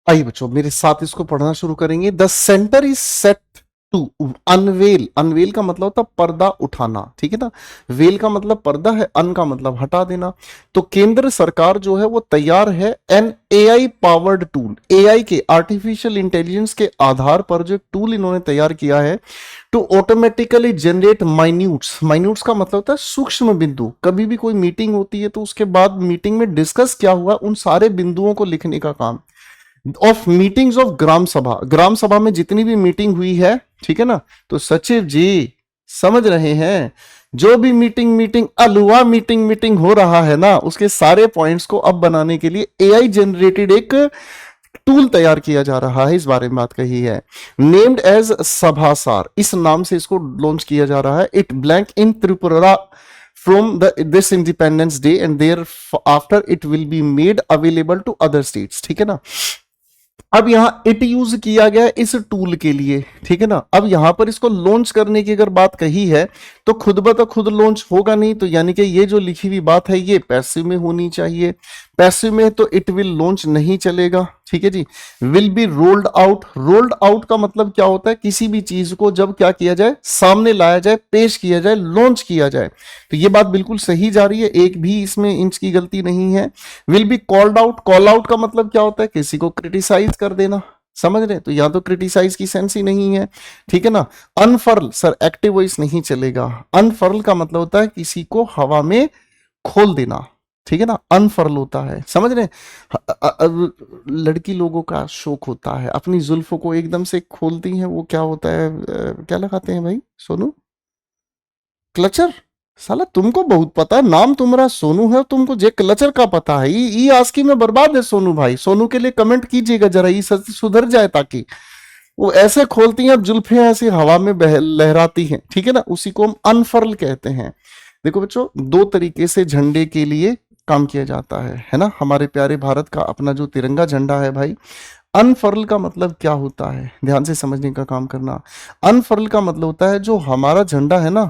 आइए बच्चों मेरे साथ इसको पढ़ना शुरू करेंगे। The centre is set to unveil, unveil का मतलब होता है पर्दा उठाना, ठीक है ना। वेल का मतलब पर्दा है, अन का मतलब हटा देना। तो केंद्र सरकार जो है वो तैयार है an AI powered tool, AI के आर्टिफिशियल इंटेलिजेंस के आधार पर जो टूल इन्होंने तैयार किया है to automatically generate minutes, minutes का मतलब होता है सूक्ष्म बिंदु। कभी भी कोई मीटिंग होती है तो उसके बाद मीटिंग में डिस्कस क्या हुआ उन सारे बिंदुओं को लिखने का काम, ऑफ मीटिंग्स ऑफ ग्राम सभा, ग्राम सभा में जितनी भी मीटिंग हुई है, ठीक है ना। तो सचिव जी समझ रहे हैं, जो भी मीटिंग अलुआ मीटिंग हो रहा है ना, उसके सारे पॉइंट्स को अब बनाने के लिए एआई जनरेटेड एक टूल तैयार किया जा रहा है, इस बारे में बात कही है। नेम्ड एज सभासार, इस नाम से इसको लॉन्च किया जा रहा है। It blank in Tripura from this Independence day and thereafter it will be made available to other states, ठीक है ना। अब यहां इट यूज किया गया है इस टूल के लिए, ठीक है ना। अब यहां पर इसको लॉन्च करने की अगर बात कही है तो खुद ब तो खुद लॉन्च होगा नहीं, तो यानी कि ये जो लिखी हुई बात है ये पैसिव में होनी चाहिए। पैसिव में तो इट विल लॉन्च नहीं चलेगा, ठीक है जी। Will be rolled out, rolled out का मतलब क्या होता है, किसी भी चीज को जब क्या किया जाए, सामने लाया जाए, पेश किया जाए, लॉन्च किया जाए। तो ये बात बिल्कुल सही जा रही है, एक भी इसमें इंच की गलती नहीं है। Will be called out, call out का मतलब क्या होता है, किसी को क्रिटिसाइज कर देना, समझ रहे हैं। तो यहां तो क्रिटिसाइज की सेंस ही नहीं है, ठीक है ना। अनफर्ल, सर एक्टिव वॉइस नहीं चलेगा। अनफर्ल का मतलब होता है किसी को हवा में खोल देना, ठीक है ना, अनफर्ल होता है, समझ रहे हैं। लड़की लोगों का शौक होता है अपनी जुल्फों को एकदम से खोलती हैं, वो क्या होता है, क्या लगाते हैं भाई सोनू, क्लचर। साला तुमको बहुत पता है, नाम तुम्हारा सोनू है, तुमको जे क्लचर का पता है। ये आस्की में बर्बाद है सोनू भाई, सोनू के लिए कमेंट कीजिएगा जरा, ये सुधर जाए, ताकि वो ऐसे खोलती हैं, जुल्फे ऐसे हवा में लहराती हैं, ठीक है ना, उसी को हम अनफर्ल कहते हैं। देखो बच्चों, दो तरीके से झंडे के लिए काम किया जाता है ना। हमारे प्यारे भारत का अपना जो तिरंगा झंडा है भाई, अनफर्ल का मतलब क्या होता है, ध्यान से समझने का काम करना। अनफर्ल का मतलब होता है जो हमारा झंडा है ना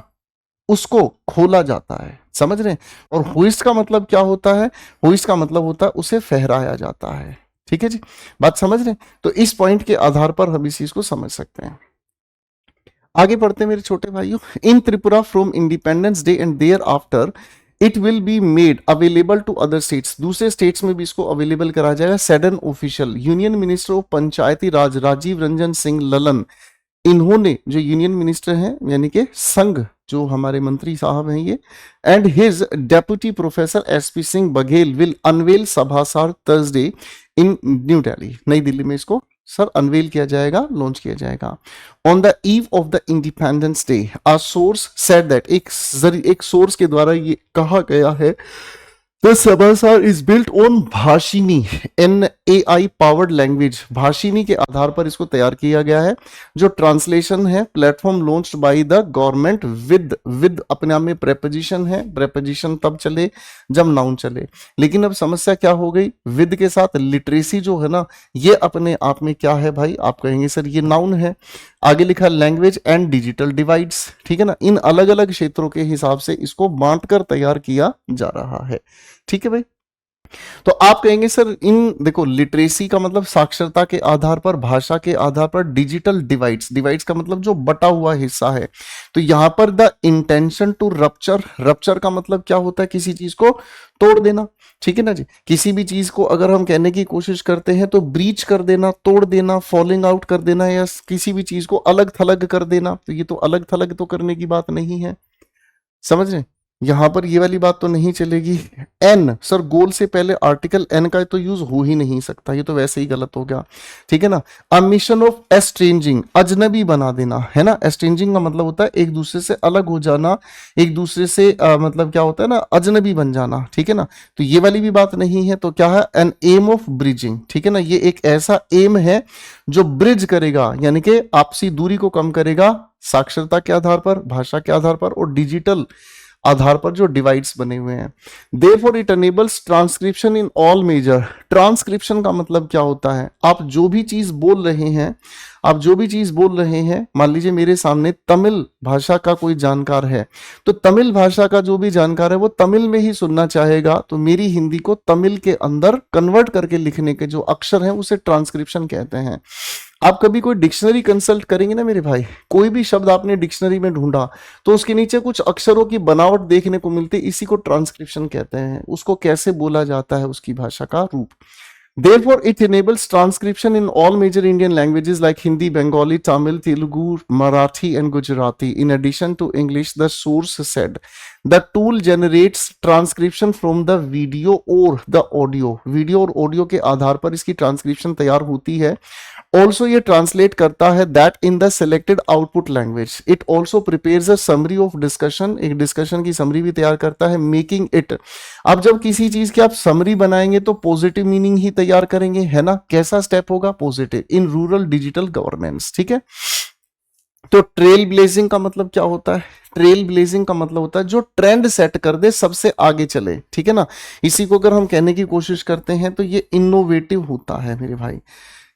उसको खोला जाता है, समझ रहे हैं। और होइस्ट का मतलब क्या होता है, होइस्ट का मतलब होता है उसे फहराया जाता है, ठीक है जी, बात समझ रहे हैं। तो इस पॉइंट के आधार पर हम इस चीज को समझ सकते हैं। आगे बढ़ते हैं मेरे छोटे भाइयों। In Tripura from independence day and thereafter it will be made available to other states, दूसरे स्टेट्स में भी इसको अवेलेबल कराया जाएगा। Said an official union minister of Panchayati Raj Rajiv Ranjan Singh Lalan, इन्होंने, जो यूनियन मिनिस्टर हैं यानी कि संघ, जो हमारे मंत्री साहब हैं ये, and his deputy professor SP Singh Baghel will unveil Sabhasaar Thursday in new Delhi, नई दिल्ली में इसको सर अनवेल किया जाएगा, लॉन्च किया जाएगा। On the eve of the independence day a source said that, एक सोर्स के द्वारा ये कहा गया है, The Sabasar is built on Bhashini, an AI powered language, Bhashini के आधार पर इसको तैयार किया गया है। जो ट्रांसलेशन है, platform launched by the government with अपने आप में प्रेपोजिशन है, प्रेपोजिशन तब चले जब नाउन चले। लेकिन अब समस्या क्या हो गई, विद के साथ लिटरेसी जो है ना, ये अपने आप में क्या है भाई, आप कहेंगे सर ये नाउन है। आगे लिखा लैंग्वेज एंड डिजिटल डिवाइड्स, ठीक है ना, इन अलग अलग क्षेत्रों के हिसाब से इसको बांटकर तैयार किया जा रहा है, ठीक है भाई। तो आप कहेंगे सर इन देखो लिटरेसी का मतलब साक्षरता के आधार पर, भाषा के आधार पर, डिजिटल डिवाइड्स, डिवाइड्स का मतलब जो बटा हुआ हिस्सा है। तो यहां पर the intention to rupture, rupture का मतलब क्या होता है, किसी चीज को तोड़ देना, ठीक है ना जी। किसी भी चीज को अगर हम कहने की कोशिश करते हैं तो ब्रीच कर देना, तोड़ देना, फॉलिंग आउट कर देना, या किसी भी चीज को अलग थलग कर देना। तो ये तो अलग थलग तो करने की बात नहीं है, समझ रहे हैं? यहां पर ये वाली बात तो नहीं चलेगी। एन सर, गोल से पहले आर्टिकल एन का तो यूज हो ही नहीं सकता, ये तो वैसे ही गलत हो गया, ठीक है ना। अ मिशन ऑफ एस्ट्रेंजिंग, अजनबी बना देना, है ना। एस्ट्रेंजिंग का मतलब होता है एक दूसरे से अलग हो जाना, एक दूसरे से मतलब क्या होता है ना, अजनबी बन जाना, ठीक है ना। तो ये वाली भी बात नहीं है। तो क्या है, एन एम ऑफ ब्रिजिंग, ठीक है ना। ये एक ऐसा एम है जो ब्रिज करेगा, यानी कि आपसी दूरी को कम करेगा, साक्षरता के आधार पर, भाषा के आधार पर और डिजिटल आधार पर जो डिवाइड्स बने हुए हैं। Therefore it enables transcription in all major. Transcription का मतलब क्या होता है, आप जो भी चीज बोल रहे हैं, आप जो भी चीज बोल रहे हैं, मान लीजिए मेरे सामने तमिल भाषा का कोई जानकार है, तो तमिल भाषा का जो भी जानकार है वो तमिल में ही सुनना चाहेगा, तो मेरी हिंदी को तमिल के अंदर कन्वर्ट करके लिखने के जो अक्षर हैं उसे ट्रांसक्रिप्शन कहते हैं। आप कभी कोई डिक्शनरी कंसल्ट करेंगे ना मेरे भाई, कोई भी शब्द आपने डिक्शनरी में ढूंढा तो उसके नीचे कुछ अक्षरों की बनावट देखने को मिलती, इसी को ट्रांसक्रिप्शन कहते हैं। उसको कैसे बोला जाता है, उसकी भाषा का रूप। Therefore, it enables transcription in all major Indian languages like Hindi, Bengali, Tamil, Telugu, Marathi, and Gujarati. In addition to English, the source said, the tool generates transcription from the video or the audio. Video और audio के आधार पर इसकी transcription तैयार होती है। Also ये translate करता है that in the selected output language. It also prepares a summary of discussion, एक डिस्कशन की समरी भी तैयार करता है। मेकिंग इट, अब जब किसी चीज की आप समरी बनाएंगे तो पॉजिटिव मीनिंग ही तैयार करेंगे, है ना। कैसा स्टेप होगा, positive, in rural digital governance, ठीक है। तो ट्रेल ब्लेजिंग का मतलब क्या होता है, ट्रेल ब्लेजिंग का मतलब होता है जो ट्रेंड सेट कर दे, सबसे आगे चले, ठीक है ना। इसी को अगर हम कहने की कोशिश करते हैं तो ये इनोवेटिव होता है मेरे भाई।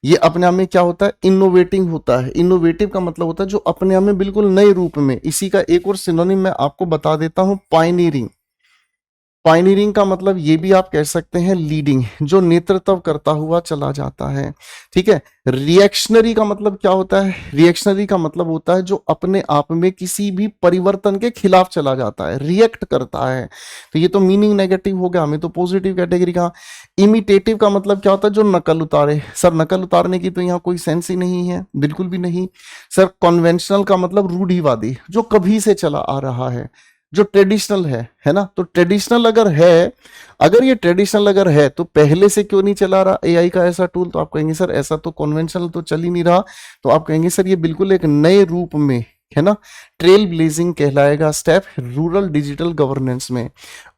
ये अपने आप में क्या होता है, इनोवेटिंग होता है। इनोवेटिव का मतलब होता है जो अपने आप में बिल्कुल नए रूप में। इसी का एक और सिनोनिम मैं आपको बता देता हूं, पायनियरिंग। पायनियरिंग का मतलब ये भी आप कह सकते हैं लीडिंग, जो नेतृत्व करता हुआ चला जाता है, ठीक है। रिएक्शनरी का मतलब क्या होता है, रिएक्शनरी का मतलब होता है जो अपने आप में किसी भी परिवर्तन के खिलाफ चला जाता है, रिएक्ट करता है। तो ये तो मीनिंग नेगेटिव हो गया, हमें तो पॉजिटिव कैटेगरी का। इमिटेटिव का मतलब क्या होता है, जो नकल उतारे। सर नकल उतारने की तो यहाँ कोई सेंस ही नहीं है, बिल्कुल भी नहीं। सर कन्वेंशनल का मतलब रूढ़िवादी, जो कभी से चला आ रहा है, जो ट्रेडिशनल है ना। तो ट्रेडिशनल अगर है, अगर ये ट्रेडिशनल अगर है तो पहले से क्यों नहीं चला रहा एआई का ऐसा टूल। तो आप कहेंगे सर ऐसा तो कन्वेंशनल तो चल ही नहीं रहा। तो आप कहेंगे सर ये बिल्कुल एक नए रूप में, है ना। ट्रेल ब्लेजिंग कहलाएगा स्टेप रूरल डिजिटल गवर्नेंस में।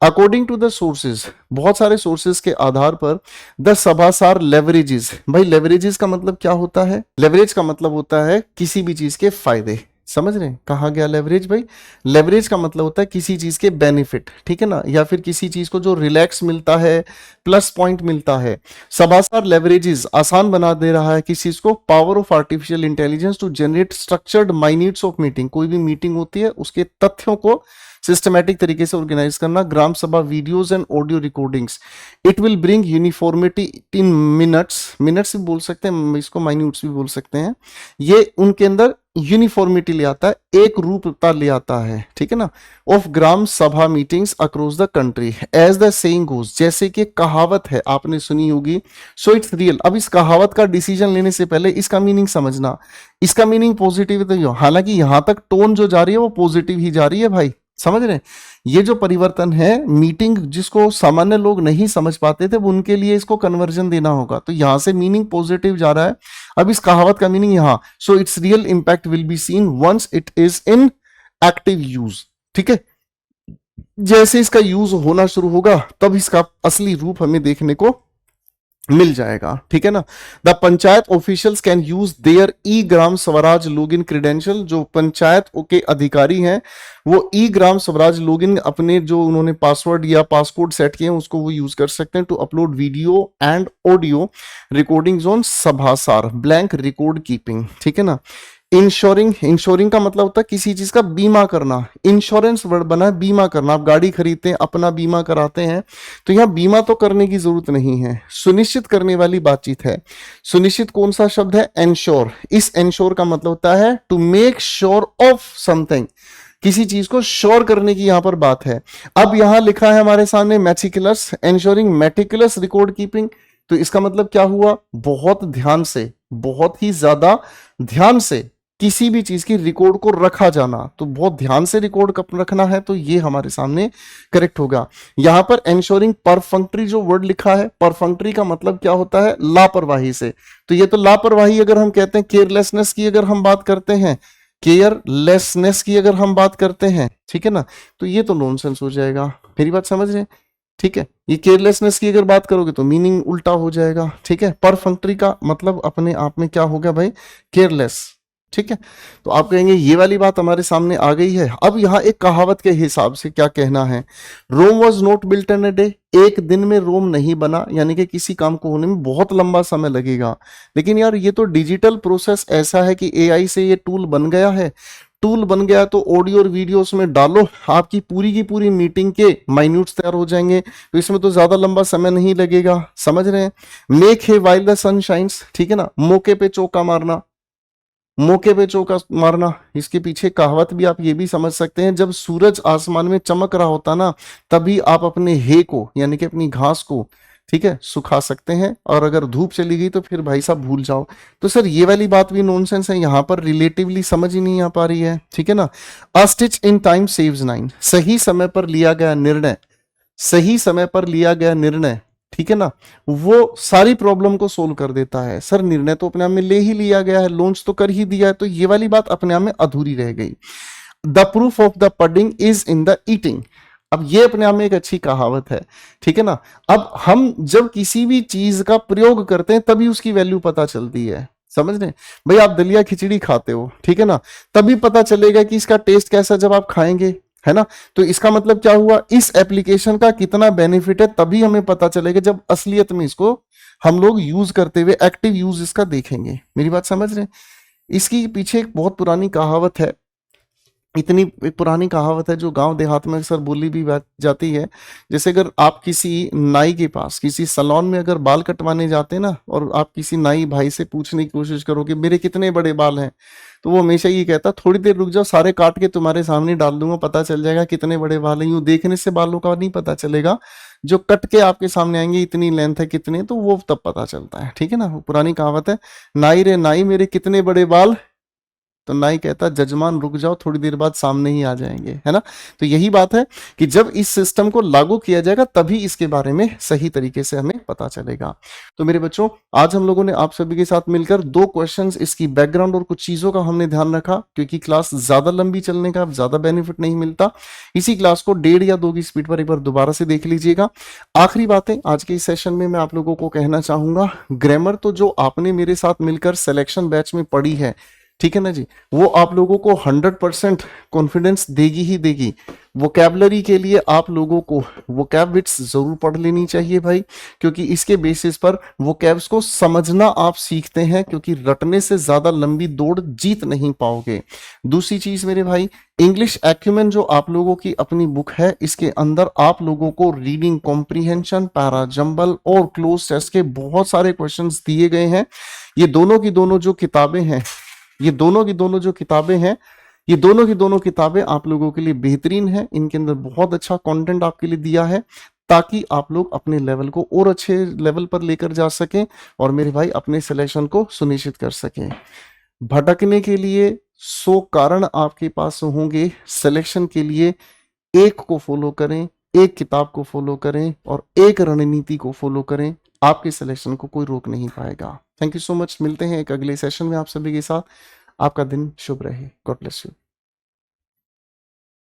अकॉर्डिंग टू द सोर्सेज, बहुत सारे सोर्सेज के आधार पर द सभासार लेवरेजेस। भाई लेवरेजेस का मतलब क्या होता है, लेवरेज का मतलब होता है किसी भी चीज के फायदे, समझ रहे हैं। कहा गया लेवरेज, भाई लेवरेज का मतलब होता है किसी चीज के बेनिफिट, ठीक है ना, या फिर किसी चीज को जो रिलैक्स मिलता है, प्लस पॉइंट मिलता है। सभासार लेवरेजेस आसान बना दे रहा है किस चीज को, power of artificial intelligence to generate structured minutes of meeting. कोई भी मीटिंग होती है उसके तथ्यों को सिस्टमैटिक तरीके से ऑर्गेनाइज करना। ग्राम सभा videos and audio recordings, it will bring uniformity in minutes, minutes भी बोल सकते हैं इसको, माइन्यूट्स भी बोल सकते हैं। ये उनके अंदर यूनिफॉर्मिटी ले आता है, एक रूपता ले आता है, ठीक है ना, of gram sabha meetings across the country. As the saying goes, जैसे कि कहावत है आपने सुनी होगी, सो इट्स रियल। अब इस कहावत का डिसीजन लेने से पहले इसका मीनिंग समझना। इसका मीनिंग पॉजिटिव तो, हालांकि यहां तक टोन जो जा रही है वो पॉजिटिव ही जा रही है भाई, समझ रहे हैं। ये जो परिवर्तन है, मीटिंग जिसको सामान्य लोग नहीं समझ पाते थे, उनके लिए इसको कन्वर्जन देना होगा। तो यहां से मीनिंग पॉजिटिव जा रहा है। अब इस कहावत का मीनिंग यहां, so its real impact will be seen once it is in active use, ठीक है। जैसे इसका यूज होना शुरू होगा तब इसका असली रूप हमें देखने को मिल जाएगा, ठीक है ना। The panchayat officials can use their E Gram Swaraj login credential. जो पंचायत के अधिकारी हैं वो ई ग्राम स्वराज लॉगिन, अपने जो उन्होंने पासवर्ड या पासकोड सेट किए हैं उसको वो यूज कर सकते हैं to upload video and audio recordings on Sabhasaar blank record keeping, ठीक है ना। इंश्योरिंग, इंश्योरिंग का मतलब होता है किसी चीज का बीमा करना। इंश्योरेंस वर्ड बना है बीमा करना। आप गाड़ी खरीदते हैं, अपना बीमा कराते हैं, तो यहाँ बीमा तो करने की जरूरत नहीं है, सुनिश्चित करने वाली बातचीत है। सुनिश्चित कौन सा शब्द है? एंश्योर। इस एंश्योर का मतलब होता है to make sure of something, किसी चीज को श्योर करने की यहां पर बात है। अब यहां लिखा है हमारे सामने meticulous, ensuring meticulous record keeping, तो इसका मतलब क्या हुआ? बहुत ध्यान से, बहुत ही ज्यादा ध्यान से किसी भी चीज की रिकॉर्ड को रखा जाना। तो बहुत ध्यान से रिकॉर्ड कब रखना है, तो ये हमारे सामने करेक्ट होगा। यहां पर एंश्योरिंग परफंक्टरी जो वर्ड लिखा है, परफंक्टरी का मतलब क्या होता है? लापरवाही से। तो ये तो लापरवाही अगर हम कहते हैं, केयरलेसनेस की अगर हम बात करते हैं, केयरलेसनेस की अगर हम बात करते हैं, ठीक है ना, तो ये तो नॉनसेंस हो जाएगा। मेरी बात समझ रहे हैं? ठीक है, ये केयरलेसनेस की अगर बात करोगे तो मीनिंग उल्टा हो जाएगा। ठीक है, परफंक्टरी का मतलब अपने आप में क्या हो गया भाई? केयरलेस। ठीक है, तो आप कहेंगे ये वाली बात हमारे सामने आ गई है। अब यहाँ एक कहावत के हिसाब से क्या कहना है? Rome was not built in a day, एक दिन में रोम नहीं बना, यानी कि किसी काम को होने में बहुत लंबा समय लगेगा। लेकिन यार ये तो डिजिटल प्रोसेस ऐसा है कि एआई से ये टूल बन गया है। टूल बन गया तो ऑडियो और वीडियो उसमें डालो, आपकी पूरी की पूरी मीटिंग के माइन्यूट्स तैयार हो जाएंगे, तो इसमें तो ज्यादा लंबा समय नहीं लगेगा। समझ रहे हैं? मेक है वाइल द सन शाइन्स, ठीक है ना, मौके पे चौका मारना, मौके पे चौका मारना, इसके पीछे कहावत भी आप ये भी समझ सकते हैं, जब सूरज आसमान में चमक रहा होता ना, तभी आप अपने हे को यानी कि अपनी घास को, ठीक है, सुखा सकते हैं। और अगर धूप चली गई तो फिर भाई साहब भूल जाओ। तो सर ये वाली बात भी नॉनसेंस है, यहां पर रिलेटिवली समझ ही नहीं आ पा रही है। ठीक है ना, अ stitch in time saves nine, सही समय पर लिया गया निर्णय, सही समय पर लिया गया निर्णय, ठीक है ना, वो सारी प्रॉब्लम को सोल्व कर देता है। सर निर्णय तो अपने आप में ले ही लिया गया है, लॉन्च तो कर ही दिया है, तो ये वाली बात अपने आप में अधूरी रह गई। The proof of the pudding is in the eating, अब ये अपने आप में एक अच्छी कहावत है। ठीक है ना, अब हम जब किसी भी चीज का प्रयोग करते हैं तभी उसकी वैल्यू पता चलती है। समझ रहे हैं भाई? आप दलिया खिचड़ी खाते हो, ठीक है ना, तभी पता चलेगा कि इसका टेस्ट कैसा जब आप खाएंगे, है ना। तो इसका मतलब क्या हुआ? इस एप्लीकेशन का कितना बेनिफिट है तभी हमें पता चलेगा जब असलियत में इसको हम लोग यूज करते हुए एक्टिव यूज इसका देखेंगे। मेरी बात समझ रहे हैं? इसकी पीछे एक बहुत पुरानी कहावत है, इतनी पुरानी कहावत है जो गांव देहात में अक्सर बोली भी जाती है। जैसे अगर आप किसी नाई के पास, किसी सैलून में अगर बाल कटवाने जाते हैं ना, और आप किसी नाई भाई से पूछने की कोशिश करो कि मेरे कितने बड़े बाल हैं, तो वो हमेशा ये कहता थोड़ी देर रुक जाओ, सारे काट के तुम्हारे सामने डाल दूंगा, पता चल जाएगा कितने बड़े बाल हैं। यूं देखने से बालों का नहीं पता चलेगा, जो कट के आपके सामने आएंगे इतनी लेंथ है कितने, तो वो तब पता चलता है। ठीक है ना, पुरानी कहावत है, नाई रे नाई मेरे कितने बड़े बाल, तो नाई कहता जजमान रुक जाओ, थोड़ी देर बाद सामने ही आ जाएंगे, है ना। तो यही बात है कि जब इस सिस्टम को लागू किया जाएगा तभी इसके बारे में सही तरीके से हमें पता चलेगा। तो मेरे बच्चों, आज हम लोगों ने आप सभी के साथ मिलकर 2 क्वेश्चंस, इसकी बैकग्राउंड और कुछ चीजों का हमने ध्यान रखा, क्योंकि क्लास ज्यादा लंबी चलने का ज्यादा बेनिफिट नहीं मिलता। इसी क्लास को 1.5 या 2 की स्पीड पर एक बार दोबारा से देख लीजिएगा। आखिरी बातें आज के इस सेशन में मैं आप लोगों को कहना चाहूंगा, ग्रामर तो जो आपने मेरे साथ मिलकर सिलेक्शन बैच में पढ़ी है, ठीक है ना जी, वो आप लोगों को 100% कॉन्फिडेंस देगी ही देगी। वोकैबलरी के लिए आप लोगों को वोकैब-विट्स जरूर पढ़ लेनी चाहिए भाई, क्योंकि इसके बेसिस पर वोकैब्स को समझना आप सीखते हैं, क्योंकि रटने से ज्यादा लंबी दौड़ जीत नहीं पाओगे। दूसरी चीज मेरे भाई, इंग्लिश एक्यूमेन जो आप लोगों की अपनी बुक है, इसके अंदर आप लोगों को रीडिंग कॉम्प्रीहेंशन, पैरा जंबल और क्लोज टेस्ट के बहुत सारे क्वेश्चंस दिए गए हैं। ये दोनों की दोनों जो किताबें हैं, ये दोनों की दोनों जो किताबें हैं, ये दोनों की दोनों किताबें आप लोगों के लिए बेहतरीन है। इनके अंदर बहुत अच्छा कंटेंट आपके लिए दिया है, ताकि आप लोग अपने लेवल को और अच्छे लेवल पर लेकर जा सकें और मेरे भाई अपने सिलेक्शन को सुनिश्चित कर सकें। भटकने के लिए 100 कारण आपके पास होंगे, सिलेक्शन के लिए एक को फॉलो करें, एक किताब को फॉलो करें और एक रणनीति को फॉलो करें, आपके सिलेक्शन को कोई रोक नहीं पाएगा। थैंक यू सो मच, मिलते हैं एक अगले सेशन में आप सभी के साथ। आपका दिन शुभ रहे, गॉड ब्लेस यू।